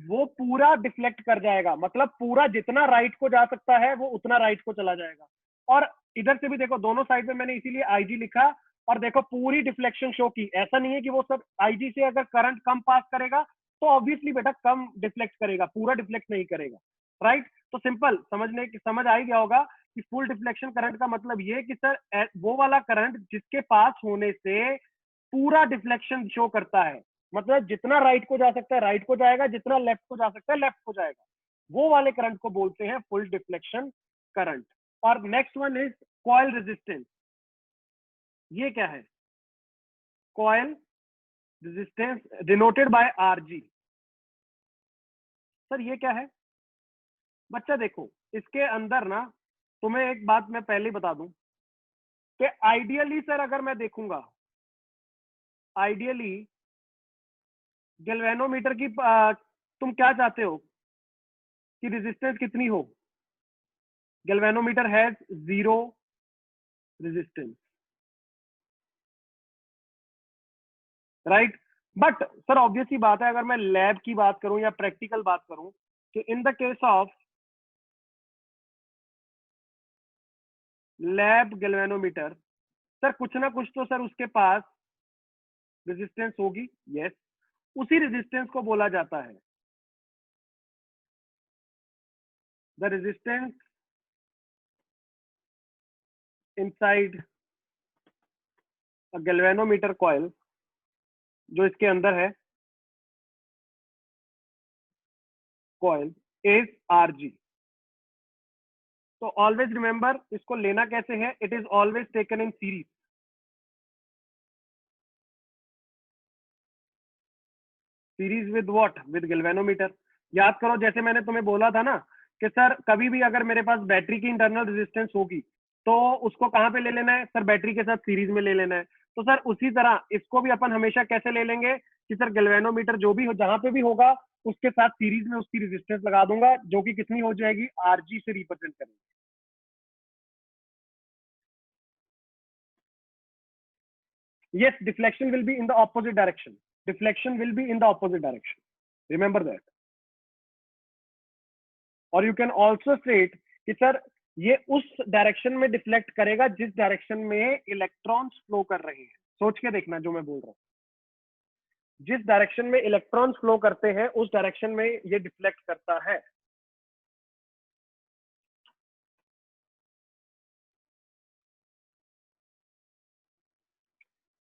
[SPEAKER 1] वो पूरा डिफ्लेक्ट कर जाएगा, मतलब पूरा जितना राइट को जा सकता है वो उतना राइट को चला जाएगा। और इधर से भी देखो, दोनों साइड में मैंने इसीलिए आईजी लिखा, और देखो पूरी डिफ्लेक्शन शो की। ऐसा नहीं है कि वो सब आईजी से अगर करंट कम पास करेगा तो ऑब्वियसली बेटा कम डिफ्लेक्ट करेगा, पूरा डिफ्लेक्ट नहीं करेगा, राइट। तो सिंपल समझ आ ही गया होगा कि फुल डिफ्लेक्शन करंट का मतलब ये कि सर वो वाला करंट जिसके पास होने से पूरा डिफ्लेक्शन शो करता है, मतलब जितना राइट को जा सकता है राइट को जाएगा, जितना लेफ्ट को जा सकता है लेफ्ट को जाएगा, वो वाले करंट को बोलते हैं फुल डिफ्लेक्शन करंट। और next one is coil resistance. ये क्या है? Coil resistance denoted by RG. Sir ये क्या है बच्चा? देखो इसके अंदर ना, तुम्हें एक बात मैं पहले बता दूं कि आइडियली सर अगर मैं देखूंगा, आइडियली गैल्वेनोमीटर की तुम क्या चाहते हो कि रेजिस्टेंस कितनी हो? Galvanometer has zero resistance, right. But sir obvious ही बात है, अगर मैं लैब की बात करूं या प्रैक्टिकल बात करूं, कि in the case of lab galvanometer, sir कुछ ना कुछ तो सर उसके पास रेजिस्टेंस होगी। यस। उसी रेजिस्टेंस को बोला जाता है the resistance inside galvanometer coil, जो इसके अंदर है कॉइल, इज आरजी। तो ऑलवेज रिमेंबर, इसको लेना कैसे है? It is always taken in series. Series with what? With galvanometer. याद करो जैसे मैंने तुम्हें बोला था ना कि सर कभी भी अगर मेरे पास बैटरी की इंटरनल रेजिस्टेंस होगी तो उसको कहां पे ले लेना है? सर बैटरी के साथ सीरीज में ले लेना है। तो सर उसी तरह इसको भी अपन हमेशा कैसे ले लेंगे कि सर गैल्वेनोमीटर जो भी हो, जहां पे भी होगा उसके साथ सीरीज में उसकी रेजिस्टेंस लगा दूंगा, जो कि कितनी हो जाएगी? आरजी से रिप्रेजेंट करेंगे। Yes, deflection will be in the opposite direction. Deflection will be in the opposite direction. Remember that. और यू कैन ऑल्सो स्टेट कि सर ये उस डायरेक्शन में डिफ्लेक्ट करेगा जिस डायरेक्शन में इलेक्ट्रॉन्स फ्लो कर रहे हैं। सोच के देखना जो मैं बोल रहा हूँ, जिस डायरेक्शन में इलेक्ट्रॉन्स फ्लो करते हैं उस डायरेक्शन में ये डिफ्लेक्ट करता है।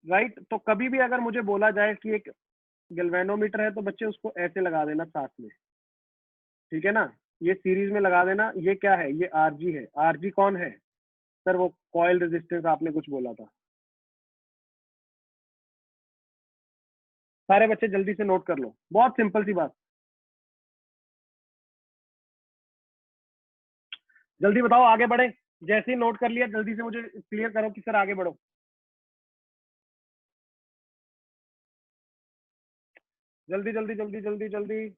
[SPEAKER 1] राइट तो कभी भी अगर मुझे बोला जाए कि एक गैल्वेनोमीटर है तो बच्चे उसको ऐसे लगा देना साथ में, ठीक है ना, ये सीरीज में लगा देना। ये क्या है, ये आरजी है। आरजी कौन है सर? वो कॉइल रेजिस्टेंस आपने कुछ बोला था। सारे बच्चे जल्दी से नोट कर लो, बहुत सिंपल सी बात। जल्दी बताओ, आगे बढ़े। जैसे ही नोट कर लिया जल्दी से मुझे क्लियर करो कि सर आगे बढ़ो। जल्दी जल्दी जल्दी जल्दी जल्दी।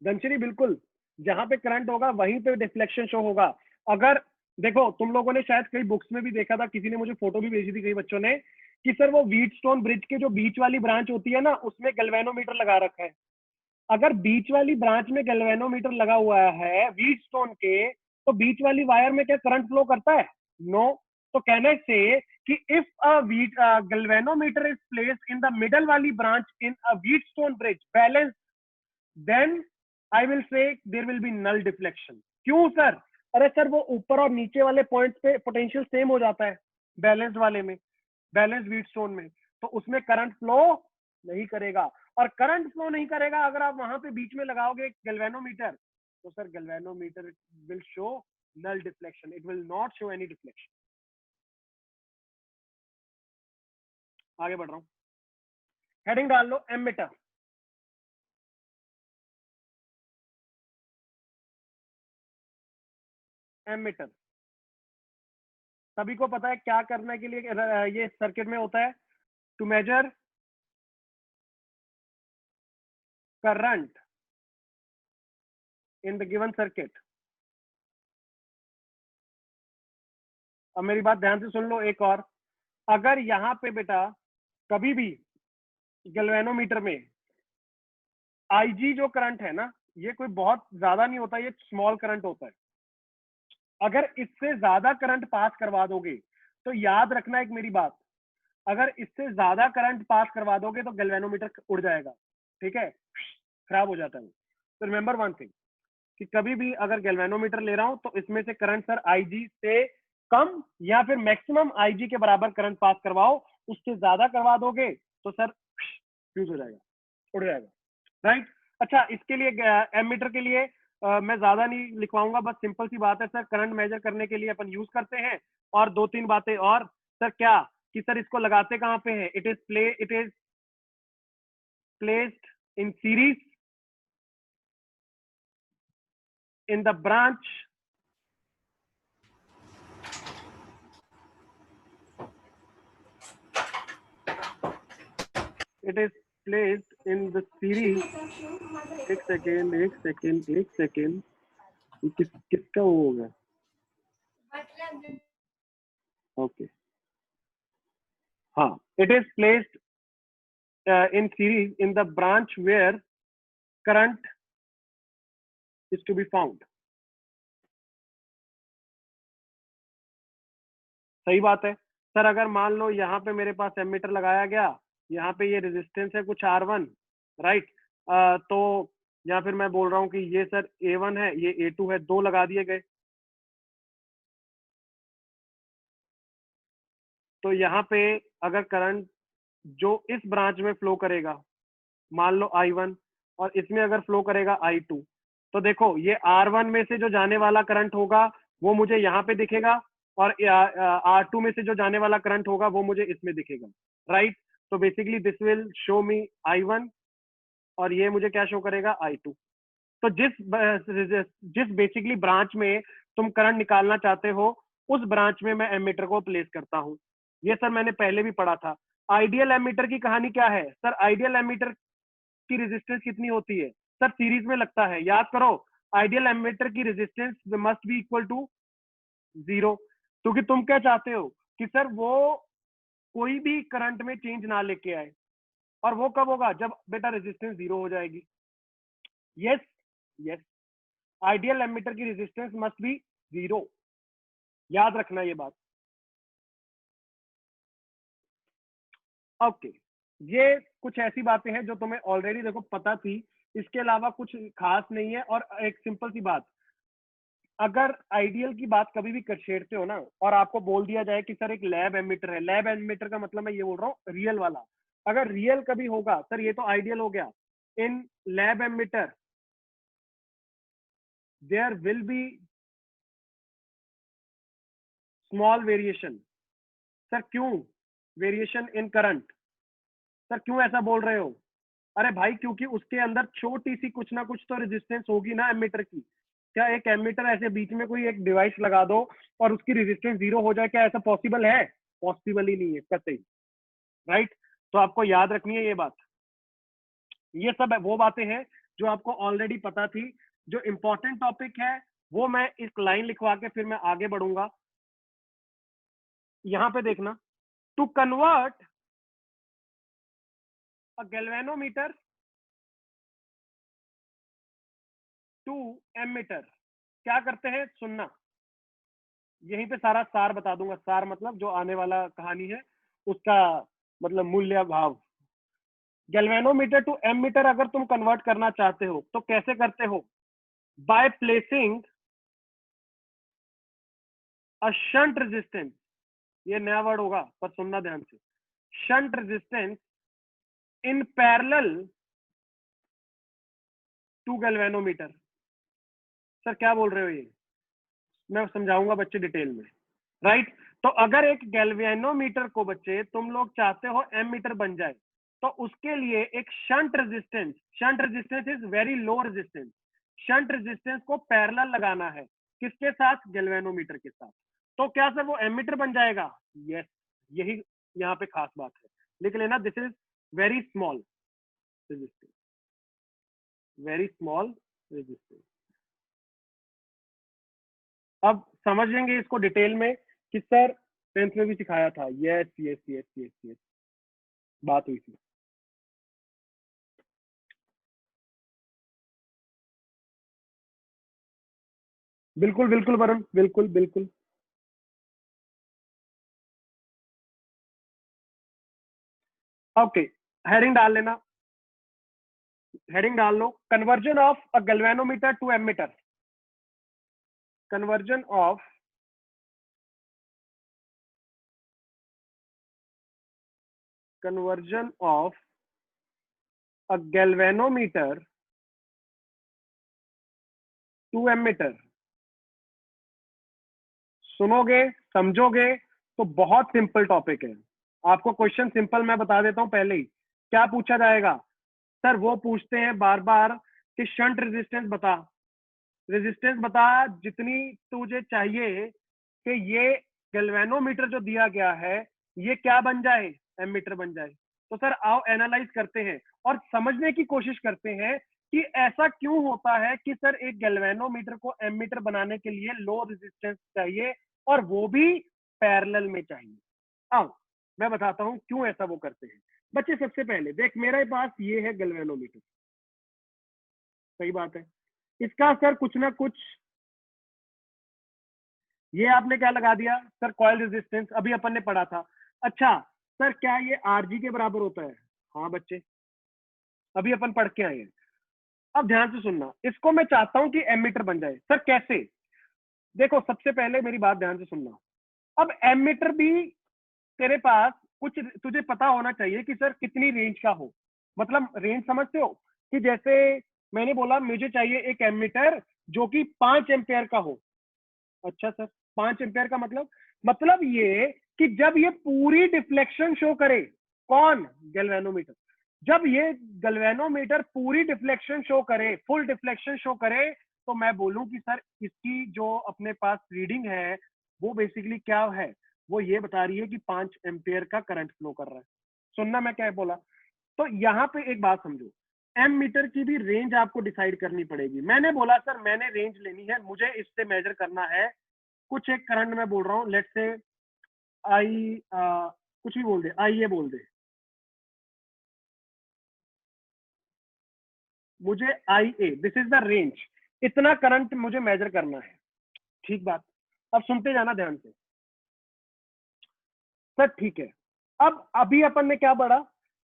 [SPEAKER 1] धनश्री बिल्कुल, जहां पे करंट होगा वहीं पे डिफ्लेक्शन शो होगा। अगर देखो तुम लोगों ने शायद कई बुक्स में भी देखा था, किसी ने मुझे फोटो भी भेजी थी कई बच्चों ने, कि सर वो व्हीटस्टोन ब्रिज के जो बीच वाली ब्रांच होती है ना उसमें गैल्वेनोमीटर लगा रखा है। अगर बीच वाली ब्रांच में गैल्वेनोमीटर लगा हुआ है व्हीटस्टोन के, तो बीच वाली वायर में क्या करंट फ्लो करता है? नो। तो कहने से कि if a wheat galvanometer is placed in the middle वाली branch in a Wheatstone bridge balance, then I will say there will be null deflection. क्यों सर? अरे सर वो ऊपर और नीचे वाले पॉइंट पे पोटेंशियल सेम हो जाता है बैलेंस्ड वाले में, बैलेंस व्हीटस्टोन में, तो उसमें करंट फ्लो नहीं करेगा। और करंट फ्लो नहीं करेगा अगर आप वहां पे बीच में लगाओगे गैल्वेनोमीटर, तो sir galvanometer will show null deflection, it will not show any deflection. आगे बढ़ रहा हूं, हेडिंग डाल लो एमीटर। एमीटर सभी को पता है क्या करने के लिए ये सर्किट में होता है? To measure current in the given circuit. अब मेरी बात ध्यान से सुन लो एक और, अगर यहाँ पे बेटा कभी भी गैल्वेनोमीटर में आईजी जो करंट है ना, ये कोई बहुत ज्यादा नहीं होता, ये स्मॉल करंट होता है। अगर इससे ज्यादा करंट पास करवा दोगे तो याद रखना एक मेरी बात, अगर इससे ज्यादा करंट पास करवा दोगे तो गैल्वेनोमीटर उड़ जाएगा, ठीक है, खराब हो जाता है। तो रिमेंबर वन थिंग कि कभी भी अगर गैल्वेनोमीटर ले रहा हूं तो इसमें से करंट सर आईजी से कम या फिर मैक्सिमम आईजी के बराबर करंट पास करवाओ। उससे ज्यादा करवा दोगे तो सर फ्यूज हो जाएगा, उड़ जाएगा। राइट। अच्छा इसके लिए एमीटर के लिए मैं ज्यादा नहीं लिखवाऊंगा, बस सिंपल सी बात है सर, करंट मेजर करने के लिए अपन यूज करते हैं। और दो तीन बातें और सर, क्या कि सर इसको लगाते कहाँ पे है? It is placed in series in the branch it is placed in the series। एक सेकेंड एक सेकेंड एक सेकेंड, किसका वो होगा? ओके हाँ, it is placed in series in the branch where current is to be found। सही बात है सर। अगर मान लो यहाँ पे मेरे पास एमीटर लगाया गया, यहाँ पे ये रेजिस्टेंस है कुछ R1, राइट, तो या फिर मैं बोल रहा हूँ कि ये सर A1 है, ये A2 है, दो लगा दिए गए। तो यहाँ पे अगर करंट जो इस ब्रांच में फ्लो करेगा, मान लो I1, और इसमें अगर फ्लो करेगा I2, तो देखो ये R1 में से जो जाने वाला करंट होगा वो मुझे यहाँ पे दिखेगा, और R2 में से जो जाने वाला करंट होगा वो मुझे इसमें दिखेगा, राइट। तो basically this will show me I1 और ये मुझे क्या शो करेगा? I2। तो जिस बेसिकली ब्रांच में तुम करंट निकालना चाहते हो उस ब्रांच में मैं एमीटर को प्लेस करता हूँ। ये सर मैंने पहले भी पढ़ा था। आइडियल एमीटर की कहानी क्या है सर? आइडियल एमीटर की रेजिस्टेंस कितनी होती है सर? सीरीज में लगता है, याद करो। आइडियल एमीटर की resistance must be equal to 0, क्योंकि तुम क्या चाहते हो कि सर वो कोई भी करंट में चेंज ना लेके आए। और वो कब होगा? जब बेटा रेजिस्टेंस 0 हो जाएगी। यस यस, आइडियल एमीटर की रेजिस्टेंस मस्ट बी 0, याद रखना ये बात। ओके, ये कुछ ऐसी बातें हैं जो तुम्हें ऑलरेडी देखो पता थी, इसके अलावा कुछ खास नहीं है। और एक सिंपल सी बात, अगर आइडियल की बात कभी भी छेड़ते हो ना, और आपको बोल दिया जाए कि सर एक लैब एमिटर है, लैब एमिटर का मतलब मैं ये बोल रहा हूँ रियल वाला, अगर रियल कभी होगा सर ये तो आइडियल हो गया। In lab ammeter there will be small variation. Sir क्यों वेरिएशन इन करंट? सर क्यों ऐसा बोल रहे हो? अरे भाई क्योंकि उसके अंदर छोटी सी कुछ ना कुछ तो रेजिस्टेंस होगी ना एमीटर की। क्या एक एमीटर ऐसे बीच में कोई एक डिवाइस लगा दो और उसकी रेजिस्टेंस 0 हो जाए? क्या ऐसा पॉसिबल है? पॉसिबल ही नहीं है कतई, राइट? तो आपको याद रखनी है ये बात। ये सब वो बातें हैं जो आपको ऑलरेडी पता थी। जो इंपॉर्टेंट टॉपिक है वो मैं इस लाइन लिखवा के फिर मैं आगे बढ़ूंगा। यहां पे देखना, to convert a galvanometer to ammeter क्या करते हैं सुनना। यहीं पे सारा सार बता दूंगा। सार मतलब जो आने वाला कहानी है उसका मतलब मूल्य भाव। गैल्वेनोमीटर टू एमीटर अगर तुम कन्वर्ट करना चाहते हो तो कैसे करते हो? By placing a shunt resistance, ये नया वर्ड होगा पर सुनना ध्यान से, shunt resistance in parallel to galvanometer. Sir क्या बोल रहे हो ये? मैं समझाऊंगा बच्चे डिटेल में, राइट? तो अगर एक गैल्वेनोमीटर को बच्चे तुम लोग चाहते हो एमीटर बन जाए तो उसके लिए एक shunt resistance is very low resistance, shunt resistance को पैरेलल लगाना है। किसके साथ? गैल्वेनोमीटर के साथ। तो क्या सर वो एमीटर बन जाएगा? यस, यही यहाँ पे खास बात है। लिख लेना, this is very small resistance, very small resistance. अब समझेंगे इसको डिटेल में कि सर 10th में भी सिखाया था। Yes yes yes yes yes, बात हुई थी। बिल्कुल बिल्कुल वरुण, बिल्कुल बिल्कुल। ओके, हेडिंग डाल लेना, हेडिंग डाल लो, conversion of a galvanometer to ammeter. Conversion of conversion of a galvanometer to ammeter. सुनोगे समझोगे तो बहुत सिंपल टॉपिक है। आपको क्वेश्चन सिंपल मैं बता देता हूं पहले ही। क्या पूछा जाएगा? सर वो पूछते हैं बार बार कि शंट रेजिस्टेंस बता, रेजिस्टेंस बता जितनी तुझे चाहिए कि ये गैल्वेनोमीटर जो दिया गया है ये क्या बन जाए? एमीटर बन जाए। तो सर आओ एनालाइज करते हैं और समझने की कोशिश करते हैं कि ऐसा क्यों होता है कि सर एक गैल्वेनोमीटर को एमीटर बनाने के लिए लो रेजिस्टेंस चाहिए और वो भी पैरेलल में चाहिए। आओ मैं बताता हूं क्यों ऐसा वो करते हैं। बच्चे सबसे पहले देख, मेरे पास ये है गैल्वेनोमीटर, सही बात है। इसका सर कुछ ना कुछ, ये आपने क्या लगा दिया सर? कॉइल रेजिस्टेंस, अभी अपन ने पढ़ा था। अच्छा सर क्या ये आरजी के बराबर होता है? हाँ बच्चे, अभी अपन पढ़ के आए हैं। अब ध्यान से सुनना, इसको मैं चाहता हूं कि एमीटर बन जाए। सर कैसे? देखो सबसे पहले मेरी बात ध्यान से सुनना। अब एमीटर भी तेरे पास कुछ तुझे पता होना चाहिए कि सर कितनी रेंज का हो। मतलब रेंज समझते हो कि जैसे मैंने बोला मुझे चाहिए एक एमीटर जो कि 5 एम्पेयर का हो। अच्छा सर 5 एम्पेयर का मतलब ये कि जब ये पूरी डिफ्लेक्शन शो करे, कौन? गैल्वेनोमीटर। जब ये गैल्वेनोमीटर पूरी डिफ्लेक्शन शो करे, फुल डिफ्लेक्शन शो करे, तो मैं बोलूं कि सर इसकी जो अपने पास रीडिंग है वो बेसिकली क्या है? वो ये बता रही है कि 5 एम्पेयर का करंट फ्लो कर रहा है। सुनना मैं क्या बोला। तो यहाँ पे एक बात समझो, एम मीटर की भी रेंज आपको डिसाइड करनी पड़ेगी। मैंने बोला सर मैंने रेंज लेनी है, मुझे इससे मेजर करना है कुछ एक करंट। मैं बोल रहा हूँ लेट्स से आई कुछ भी बोल दे, आई ए बोल दे, मुझे आई ए, दिस इज द रेंज, इतना करंट मुझे मेजर करना है। ठीक बात, अब सुनते जाना ध्यान से। सर ठीक है, अब अभी अपन ने क्या पढ़ा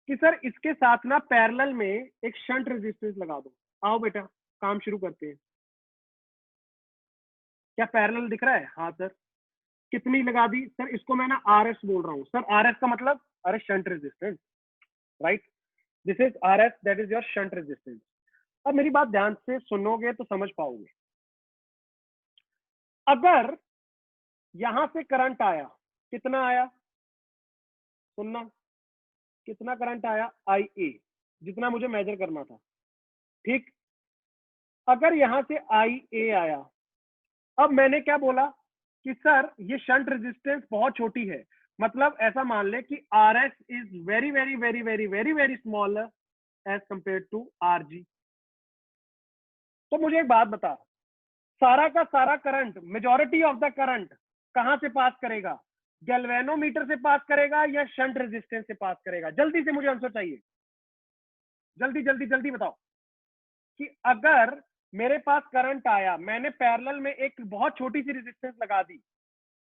[SPEAKER 1] कि सर इसके साथ ना पैरेलल में एक शंट रेजिस्टेंस लगा दो। आओ बेटा काम शुरू करते हैं। क्या पैरेलल दिख रहा है? हाँ सर। कितनी लगा दी सर? इसको मैं ना आर एस बोल रहा हूँ सर। आर एस का मतलब अरे shunt resistance, right? This is R S, that is your shunt resistance. अब मेरी बात ध्यान से सुनोगे तो समझ पाओगे। अगर यहां से करंट आया, कितना आया सुनना, कितना करंट आया? आई ए, जितना मुझे मेजर करना था। ठीक, अगर यहां से आई ए आया, अब मैंने क्या बोला कि सर ये शंट रेजिस्टेंस बहुत छोटी है, मतलब ऐसा मान ले कि R S is very very very very very very small as compare to R G. तो मुझे एक बात बता, सारा का सारा current, majority of the current कहां से पास करेगा? गैल्वेनोमीटर से पास करेगा या शंट रेजिस्टेंस से पास करेगा? जल्दी से मुझे आंसर चाहिए, जल्दी जल्दी जल्दी बताओ कि अगर मेरे पास करंट आया, मैंने पैरेलल में एक बहुत छोटी सी रेजिस्टेंस लगा दी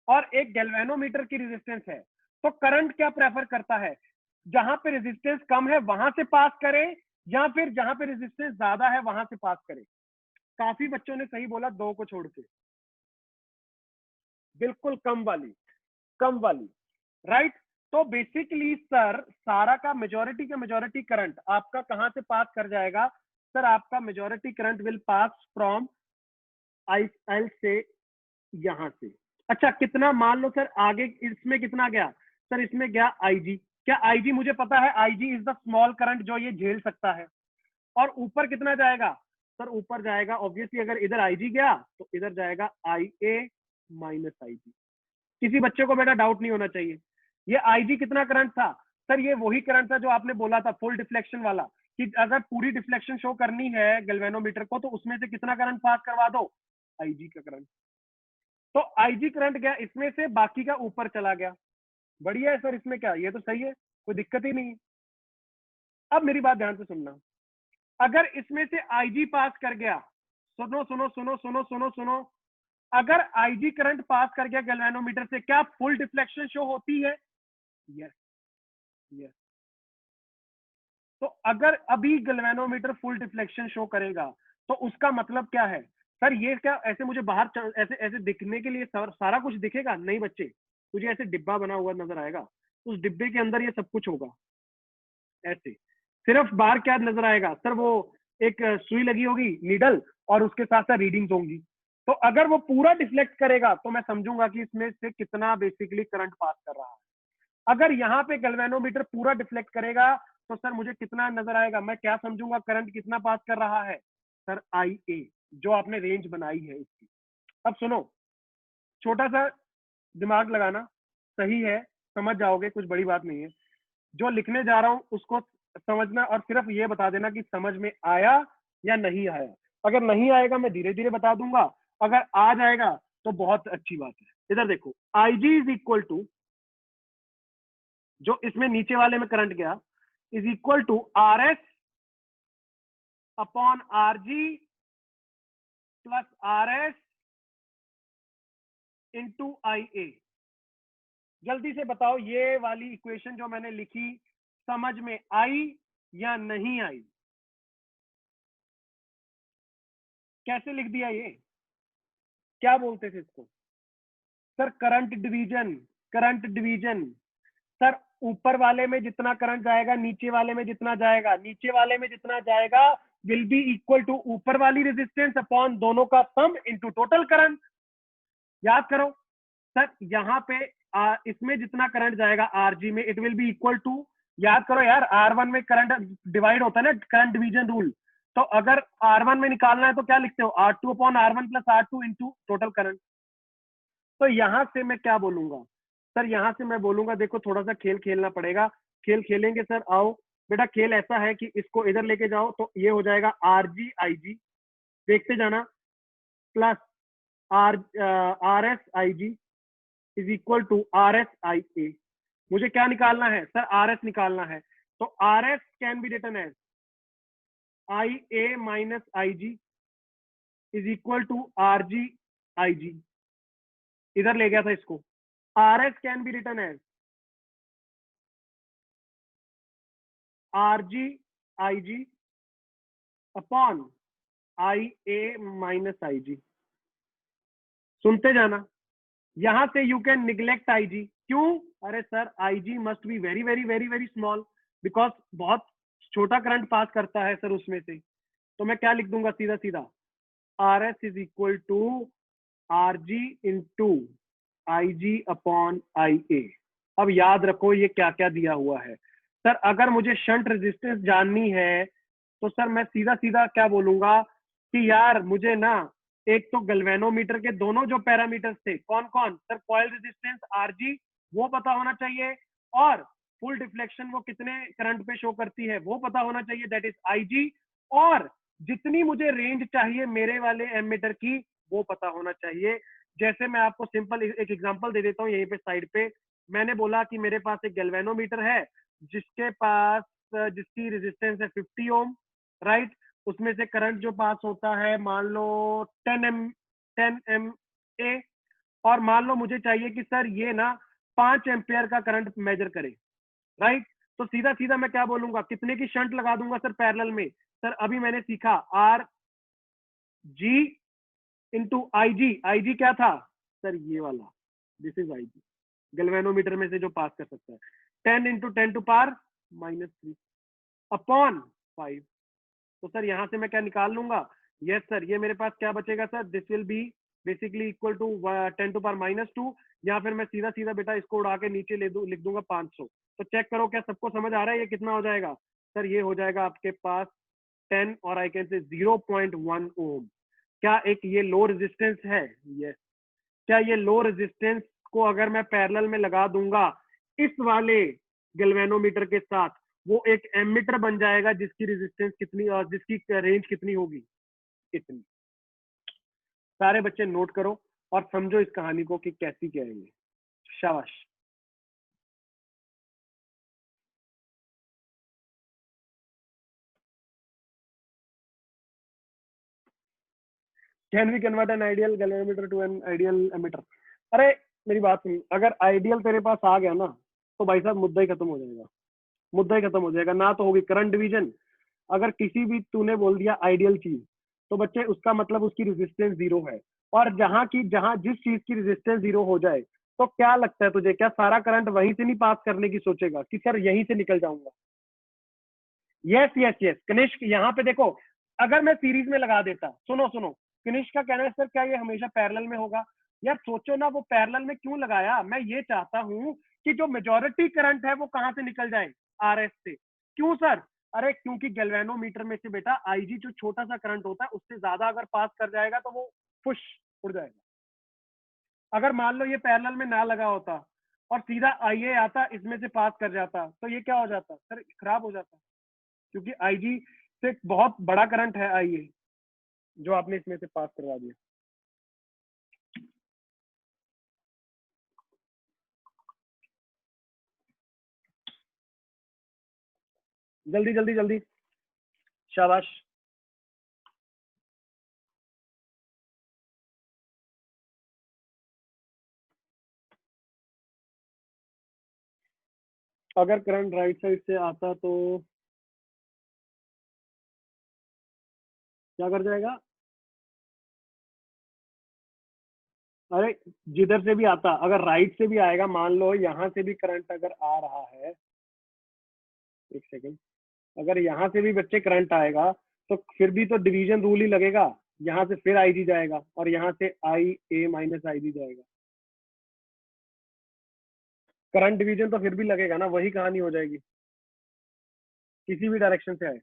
[SPEAKER 1] और एक गैल्वेनोमीटर की रेजिस्टेंस है, तो करंट क्या प्रेफर करता है? जहां पे रेजिस्टेंस कम है वहां से पास करे या फिर जहां पे रेजिस्टेंस ज्यादा है वहां से पास करे? काफी बच्चों ने सही बोला, दो को छोड़ के। बिल्कुल कम वाली, कम वाली, राइट? तो बेसिकली सर सारा का मेजोरिटी करंट आपका कहां से पास कर जाएगा? सर आपका majority current will pass from I L से, यहां से। अच्छा कितना, मान लो सर आगे इसमें कितना गया? सर इसमें गया आईजी। क्या आईजी मुझे पता है? IG is the small current जो ये झेल सकता है। और ऊपर कितना जाएगा? सर ऊपर जाएगा ऑब्वियसली, अगर इधर आईजी गया तो इधर जाएगा आई ए माइनस आईजी। किसी बच्चे को बेटा डाउट नहीं होना चाहिए। ये आईजी कितना करंट था? सर ये वही करंट था जो आपने बोला था फुल डिफ्लेक्शन वाला, कि अगर पूरी डिफ्लेक्शन शो करनी है गैल्वेनोमीटर को तो उसमें से कितना करंट पास करवा दो? आईजी का करंट। तो आईजी करंट गया इसमें से, बाकी का ऊपर चला गया। बढ़िया है सर, इसमें क्या, ये तो सही है, कोई दिक्कत ही नहीं है। अब मेरी बात ध्यान से सुनना, अगर इसमें से आईजी पास कर गया, सुनो सुनो सुनो सुनो सुनो सुनो, अगर आईजी करंट पास कर गया गैल्वेनोमीटर से, क्या फुल डिफ्लेक्शन शो होती है? Yes, yes. तो अगर अभी गैल्वेनोमीटर फुल डिफ्लेक्शन शो करेगा तो उसका मतलब क्या है? सर ये क्या ऐसे मुझे बाहर ऐसे ऐसे दिखने के लिए सारा कुछ दिखेगा? नहीं बच्चे, तुझे ऐसे डिब्बा बना हुआ नजर आएगा, उस डिब्बे के अंदर ये सब कुछ होगा। ऐसे सिर्फ बाहर क्या नजर आएगा? सर वो एक सुई लगी होगी, नीडल, और उसके साथ साथ रीडिंग्स होंगी। तो अगर वो पूरा डिफ्लेक्ट करेगा तो मैं समझूंगा कि इसमें से कितना बेसिकली करंट पास कर रहा है। अगर यहाँ पे गैल्वेनोमीटर पूरा डिफ्लेक्ट करेगा तो सर मुझे कितना नजर आएगा? मैं क्या समझूंगा करंट कितना पास कर रहा है? सर आई ए, जो आपने रेंज बनाई है इसकी। अब सुनो, छोटा सा दिमाग लगाना, सही है, समझ जाओगे, कुछ बड़ी बात नहीं है। जो लिखने जा रहा हूं उसको समझना और सिर्फ ये बता देना कि समझ में आया या नहीं आया। अगर नहीं आएगा मैं धीरे धीरे बता दूंगा, अगर आ जाएगा तो बहुत अच्छी बात है। इधर देखो, I G is equal to, जो इसमें नीचे वाले में करंट गया, is equal to R S upon R G plus R S into I A. जल्दी से बताओ ये वाली इक्वेशन जो मैंने लिखी समझ में आई या नहीं आई? कैसे लिख दिया ये? क्या बोलते थे इसको? Sir current division, current division. Sir ऊपर वाले में जितना करंट जाएगा नीचे वाले में जितना जाएगा, नीचे वाले में जितना जाएगा विल बी इक्वल टू ऊपर वाली रेजिस्टेंस अपॉन दोनों का सम इनटू टोटल करंट। याद करो सर, यहाँ पे इसमें जितना करंट जाएगा आरजी में, it will be equal to, याद करो यार, R1 में करंट डिवाइड होता है ना, करंट डिवीजन रूल। तो अगर R1 में निकालना है तो क्या लिखते हो? R2 upon R1 plus R2 into total current. तो यहां से मैं क्या बोलूंगा? सर यहां से मैं बोलूंगा, देखो थोड़ा सा खेल खेलना पड़ेगा। खेल खेलेंगे सर, आओ बेटा। खेल ऐसा है कि इसको इधर लेके जाओ तो ये हो जाएगा आर जी आई जी, देखते जाना, plus R R S I G is equal to R S I A. मुझे क्या निकालना है सर, आर एस निकालना है। तो R S can be written as I A minus I G is equal to R G I G, इधर ले गया था इसको। R S can be written as R G I G upon I A minus I G. सुनते जाना, यहां से you can neglect I G. क्यों? अरे sir I G must be very very very very small, because बहुत छोटा current pass करता है सर उसमें से। तो मैं क्या लिख दूंगा सीधा सीधा, R S is equal to R G into I G upon I A. अब याद रखो ये क्या क्या दिया हुआ है सर। अगर मुझे शंट रेजिस्टेंस जाननी है तो सर मैं सीधा सीधा क्या बोलूंगा कि यार मुझे ना एक तो गैल्वेनोमीटर के दोनों जो पैरामीटर्स थे, कौन कौन sir, coil resistance R G वो पता होना चाहिए, और फुल डिफ्लेक्शन वो कितने करंट पे शो करती है वो पता होना चाहिए, दैट इज आई जी। और जितनी मुझे रेंज चाहिए मेरे वाले एमीटर की वो पता होना चाहिए। जैसे मैं आपको सिंपल एक एग्जांपल दे देता हूँ यहीं पे साइड पे। मैंने बोला कि मेरे पास एक गैल्वेनोमीटर है जिसके पास जिसकी रेजिस्टेंस है 50 ओम, राइट। उसमें से करंट जो पास होता है मान लो 10 ए, और मान लो मुझे चाहिए कि सर ये ना 5 एम्पियर का करंट मेजर करे, राइट। तो सीधा सीधा मैं क्या बोलूंगा, कितने की शंट लगा दूंगा सर पैरेलल में। सर अभी मैंने सीखा आर जी इंटू आई जी क्या था सर, ये वाला, this is I G, galvanometer में से जो पास कर सकता है। 10 इंटू 10⁻³ अपॉन 5। तो सर यहां से मैं क्या निकाल लूंगा, यस सर, ये मेरे पास क्या बचेगा sir, this will be basically equal to 10⁻², या फिर मैं सीधा सीधा बेटा इसको उड़ा के नीचे लिख दूंगा 500। तो चेक करो क्या सबको समझ आ रहा है ये कितना हो जाएगा सर, ये हो जाएगा आपके पास 10 और आई कैन से 0.1 ओम। क्या एक ये लो रेजिस्टेंस है? यस। क्या ये लो रेजिस्टेंस को अगर मैं पैरेलल में लगा दूंगा इस वाले गैल्वेनोमीटर के साथ, वो एक एमीटर बन जाएगा जिसकी रेजिस्टेंस कितनी और जिसकी रेंज कितनी होगी, इतनी। सारे बच्चे नोट करो और समझो इस कहानी को कि कैसी क्या है ये। शाबाश। Can we convert an ideal galvanometer to an ideal ammeter? अरे मेरी बात सुन, अगर आइडियल तेरे पास आ गया ना तो भाई साहब मुद्दा ही खत्म हो जाएगा, मुद्दा ही खत्म हो जाएगा। ना तो होगी करंट डिवीजन, अगर किसी भी तूने बोल दिया आइडियल चीज तो बच्चे उसका मतलब उसकी रेजिस्टेंस जीरो है। और जहां जिस चीज की रेजिस्टेंस जीरो हो जाए तो क्या लगता है तुझे, क्या सारा करंट वहीं से नहीं पास करने की सोचेगा कि सर यहीं से निकल जाऊंगा? यस यस यस कनिष्क, यहाँ पे देखो, अगर मैं सीरीज में लगा देता, सुनो सुनो, कनिष्क का कहना है सर क्या ये हमेशा पैरेलल में होगा? यार सोचो ना, वो पैरेलल में क्यों लगाया, मैं ये चाहता हूं कि जो मेजोरिटी करंट है वो कहां से निकल जाए, आरएस से। क्यों सर? अरे क्योंकि गैल्वेनोमीटर में से बेटा आईजी जो छोटा सा करंट होता है उससे ज्यादा अगर पास कर जाएगा तो वो फुश उड़ जाएगा। अगर मान लो ये पैरेलल में ना लगा होता और सीधा आईए आता इसमें से पास कर जाता तो ये क्या हो जाता सर, खराब हो जाता, क्योंकि आईजी से बहुत बड़ा करंट है आईए जो आपने इसमें से पास करवा दिया। जल्दी जल्दी जल्दी, शाबाश। अगर करंट राइट साइड से आता तो क्या कर जाएगा? अरे जिधर से भी आता, अगर राइट से भी आएगा, मान लो यहाँ से भी करंट अगर आ रहा है, एक सेकेंड, अगर यहाँ से भी बच्चे करंट आएगा तो फिर भी तो डिवीजन रूल ही लगेगा। यहाँ से फिर आई जी जाएगा और यहाँ से आई ए माइनस आई जी जाएगा, करंट डिवीजन तो फिर भी लगेगा ना, वही कहानी हो जाएगी किसी भी डायरेक्शन से आए।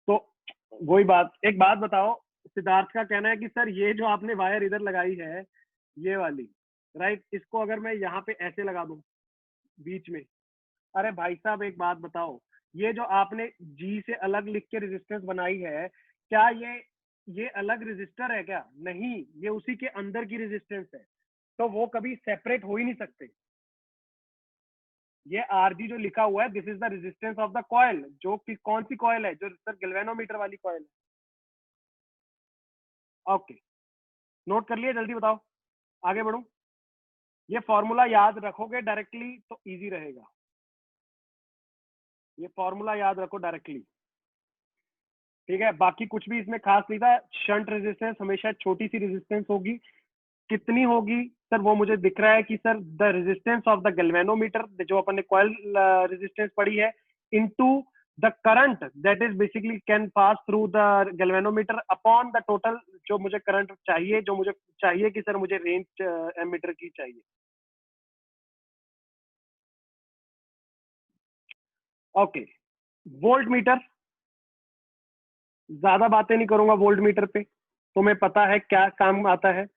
[SPEAKER 1] तो वही बात, एक बात बताओ, सिद्धार्थ का कहना है कि सर ये जो आपने वायर इधर लगाई है ये वाली, राइट, इसको अगर मैं यहाँ पे ऐसे लगा दूं बीच में, अरे भाई साहब एक बात बताओ, ये जो आपने जी से अलग लिख के रेजिस्टेंस बनाई है, क्या ये ये अलग रेजिस्टर है क्या? नहीं, ये उसी के अंदर की रेजिस्टेंस है, तो वो कभी सेपरेट हो ही नहीं सकते। ये आरजी जो लिखा हुआ है, this is the resistance of the coil, जो कि कौन सी कॉइल है? जो सर गैल्वेनोमीटर वाली कॉइल है। ओके, नोट कर लिया, जल्दी बताओ, आगे बढ़ूं? ये फॉर्मूला याद रखोगे डायरेक्टली तो इजी रहेगा। ये फॉर्मूला याद रखो डायरेक्टली, ठीक है? बाकी कुछ भी इसमें खास नहीं था। शंट रेजिस्टेंस हमेशा छोटी सी रेजिस्टेंस होगी, कितनी होगी सर? वो मुझे दिख रहा है कि sir the resistance of the galvanometer, जो अपन ने कॉइल रेजिस्टेंस पढ़ी है, into the current that is basically can pass through the galvanometer upon the total, जो मुझे करंट चाहिए, जो मुझे चाहिए कि सर मुझे रेंज एमीटर की चाहिए। ओके, वोल्ट मीटर, ज्यादा बातें नहीं करूंगा वोल्ट मीटर पे, तुम्हें पता है क्या काम आता है।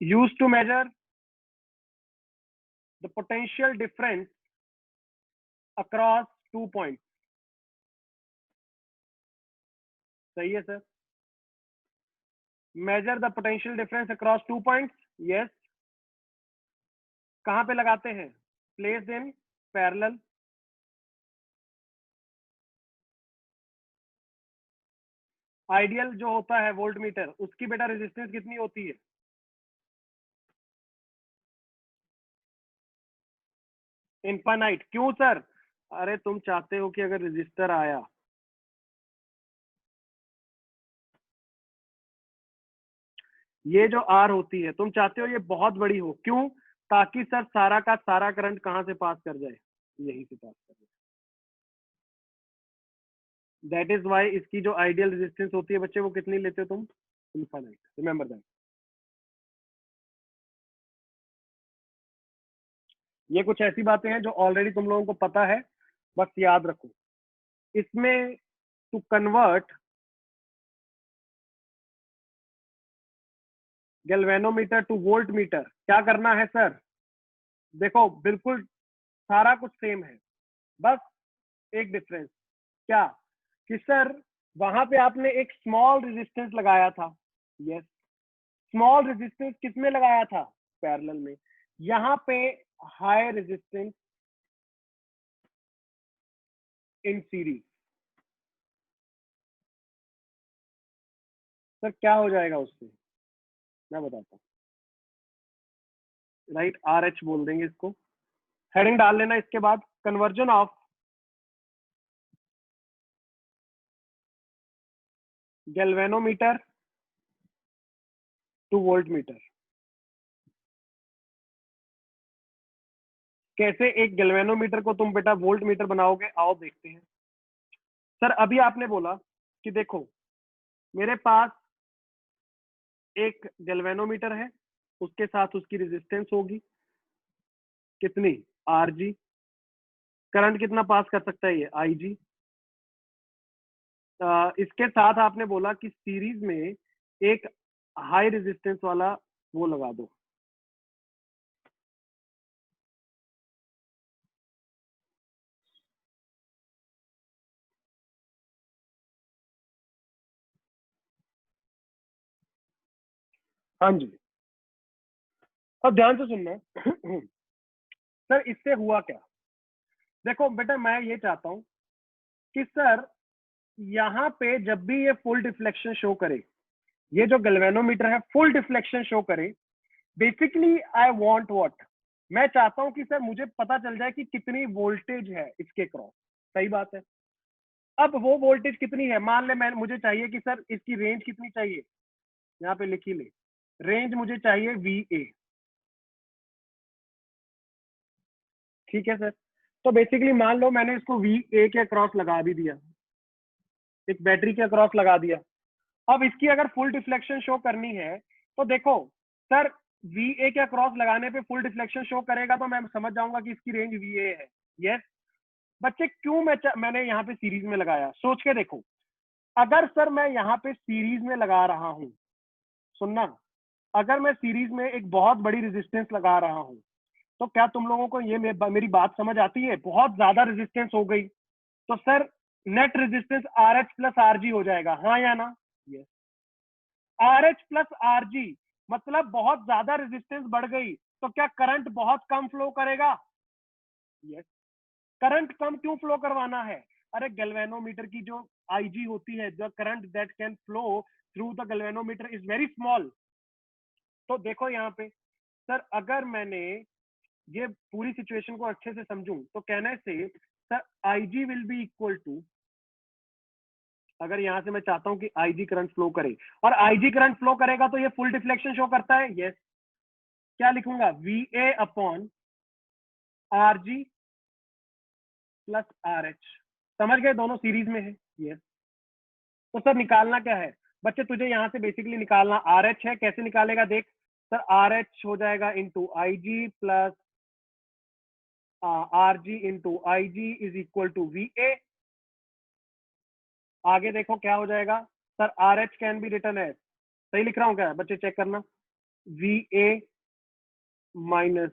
[SPEAKER 1] Use to measure the potential difference across 2 point. सही है sir? Measure the potential difference across 2 points, yes. कहां पे लगाते हैं? Placed in parallel. आइडियल जो होता है वोल्ट मीटर, उसकी बेटा रेजिस्टेंस कितनी होती है? इनफाइनाइट। क्यों सर? अरे तुम चाहते हो कि अगर रजिस्टर आया, ये जो आर होती है, तुम चाहते हो ये बहुत बड़ी हो, क्यों? ताकि सर सारा का सारा करंट कहां से पास कर जाए? यहीं से पास कर जाए। दैट इज वाई इसकी जो आइडियल रेजिस्टेंस होती है बच्चे, वो कितनी लेते हो तुम? Infinite, remember that. ये कुछ ऐसी बातें हैं जो ऑलरेडी तुम लोगों को पता है, बस याद रखो। इसमें to convert galvanometer to voltmeter क्या करना है सर? देखो, बिल्कुल सारा कुछ सेम है, बस एक डिफरेंस क्या, कि सर वहां पे आपने एक स्मॉल रेजिस्टेंस लगाया था। यस, स्मॉल रेजिस्टेंस किसमें लगाया था? पैरेलल में। यहाँ पे high resistance in series. Sir क्या हो जाएगा उससे? मैं बताता हूँ। राइट, आर एच बोल देंगे इसको, हेडिंग डाल लेना इसके बाद, conversion of galvanometer to volt meter. कैसे एक गैल्वेनोमीटर को तुम बेटा वोल्ट मीटर बनाओगे, आओ देखते हैं। सर अभी आपने बोला कि देखो मेरे पास एक गैल्वेनोमीटर है, उसके साथ उसकी रेजिस्टेंस होगी कितनी? R G. करंट कितना पास कर सकता है ये? आई जी। इसके साथ आपने बोला कि सीरीज में एक हाई रेजिस्टेंस वाला वो लगा दो। हाँ जी, अब ध्यान से सुनना। सर इससे हुआ क्या? देखो बेटा, मैं ये चाहता हूं कि सर यहाँ पे जब भी ये फुल डिफ्लेक्शन शो करे, ये जो गैल्वेनोमीटर है फुल डिफ्लेक्शन शो करे, बेसिकली आई वांट व्हाट, मैं चाहता हूं कि सर मुझे पता चल जाए कि कितनी वोल्टेज है इसके क्रॉस। सही बात है। अब वो वोल्टेज कितनी है? मान ले मैं, मुझे चाहिए कि सर इसकी रेंज कितनी चाहिए, यहाँ पे लिखी ले, रेंज मुझे चाहिए वी ए। ठीक है सर, तो बेसिकली मान लो मैंने इसको वी ए के अक्रॉस लगा भी दिया, एक बैटरी के अक्रॉस लगा दिया। अब इसकी अगर फुल डिफ्लेक्शन शो करनी है तो देखो सर, वी ए के अक्रॉस लगाने पे फुल डिफ्लेक्शन शो करेगा तो मैं समझ जाऊंगा कि इसकी रेंज वी ए है। यस बच्चे, क्यों मैंने यहाँ पे सीरीज में लगाया? सोच के देखो, अगर सर मैं यहाँ पे सीरीज में लगा रहा हूँ, सुनना, अगर मैं सीरीज में एक बहुत बड़ी रेजिस्टेंस लगा रहा हूँ, तो क्या तुम लोगों को ये मेरी बात समझ आती है? बहुत ज्यादा रेजिस्टेंस हो गई तो sir net resistance R H plus R G हो जाएगा, हाँ या ना? यस। RH प्लस RG मतलब बहुत ज्यादा रेजिस्टेंस बढ़ गई तो क्या करंट बहुत कम फ्लो करेगा? यस। करंट कम क्यों फ्लो करवाना है? अरे गैल्वेनोमीटर की जो IG होती है, the current that can flow through the galvanometer is very small. तो देखो यहाँ पे सर, अगर मैंने ये पूरी सिचुएशन को अच्छे से समझूं तो कहने से sir IG will be equal to, अगर यहां से मैं चाहता हूं कि IG करंट फ्लो करे और IG करंट फ्लो करेगा तो ये फुल डिफ्लेक्शन शो करता है। यस। क्या लिखूंगा? VA upon RG plus RH। समझ गए? दोनों सीरीज में है। यस। तो सर निकालना क्या है बच्चे? तुझे यहां से बेसिकली निकालना RH है। कैसे निकालेगा देख सर, RH हो जाएगा into IG plus RG into IG is equal to VA। आगे देखो क्या हो जाएगा sir, RH can be written as, सही लिख रहा हूं क्या बच्चे? चेक करना, VA minus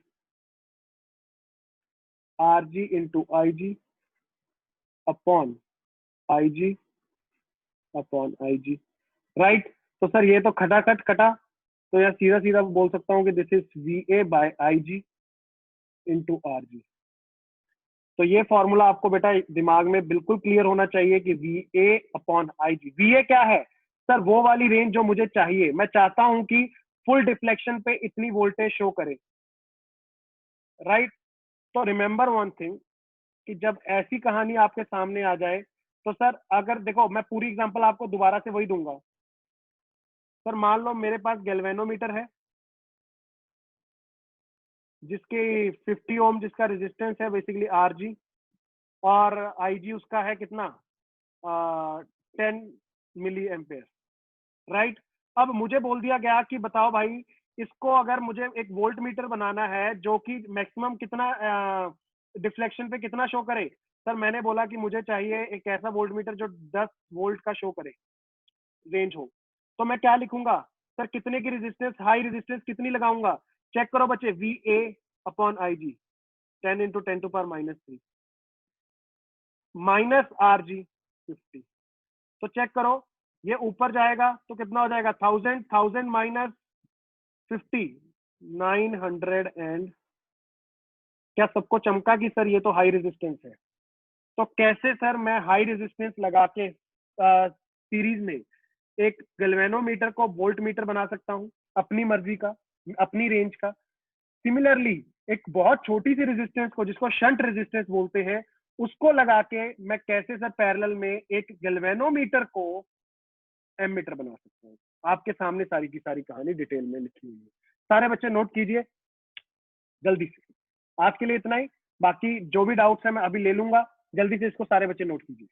[SPEAKER 1] RG into IG upon IG upon IG। Right. तो सर ये तो खटाखट कटा, तो यार सीधा सीधा बोल सकता हूँ कि this is VA by IG into RG। तो ये फॉर्मूला आपको बेटा दिमाग में बिल्कुल क्लियर होना चाहिए कि VA अपॉन IG। VA क्या है सर? वो वाली रेंज जो मुझे चाहिए। मैं चाहता हूं कि फुल डिफ्लेक्शन पे इतनी वोल्टेज शो करे। राइट। तो रिमेंबर वन थिंग कि जब ऐसी कहानी आपके सामने आ जाए तो सर, अगर देखो मैं पूरी एग्जांपल आपको दोबारा से वही दूंगा। सर मान लो मेरे पास गैल्वेनोमीटर है जिसकी 50 ओम जिसका रेजिस्टेंस है बेसिकली RG, और IG उसका है कितना? 10 मिली एम्पेयर। राइट। अब मुझे बोल दिया गया कि बताओ भाई, इसको अगर मुझे एक वोल्ट मीटर बनाना है जो कि मैक्सिमम कितना डिफ्लेक्शन पे कितना शो करे। सर मैंने बोला कि मुझे चाहिए एक ऐसा वोल्ट मीटर जो 10 वोल्ट का शो करे, रेंज हो। तो मैं क्या लिखूंगा सर? कितने की रेजिस्टेंस, हाई रेजिस्टेंस कितनी लगाऊंगा? चेक करो बच्चे, VA upon IG 10 into 10 to power -3 minus RG 50। तो चेक करो, ये ऊपर जाएगा तो कितना हो जाएगा? 1000 माइनस 50, 900 एंड, क्या सबको चमका कि सर ये तो हाई रेजिस्टेंस है? तो कैसे सर मैं हाई रेजिस्टेंस लगा के सीरीज में एक गैल्वेनोमीटर को वोल्ट मीटर बना सकता हूँ अपनी मर्जी का, अपनी रेंज का? सिमिलरली एक बहुत छोटी सी रेजिस्टेंस को, जिसको शंट रेजिस्टेंस बोलते हैं, उसको लगा के मैं कैसे सर पैरेलल में एक गैल्वेनोमीटर को एमीटर बना सकता हूँ? आपके सामने सारी की सारी कहानी डिटेल में लिखी हुई है। सारे बच्चे नोट कीजिए जल्दी से। आज के लिए इतना ही, बाकी जो भी डाउट्स है मैं अभी ले लूंगा। जल्दी से इसको सारे बच्चे नोट कीजिए।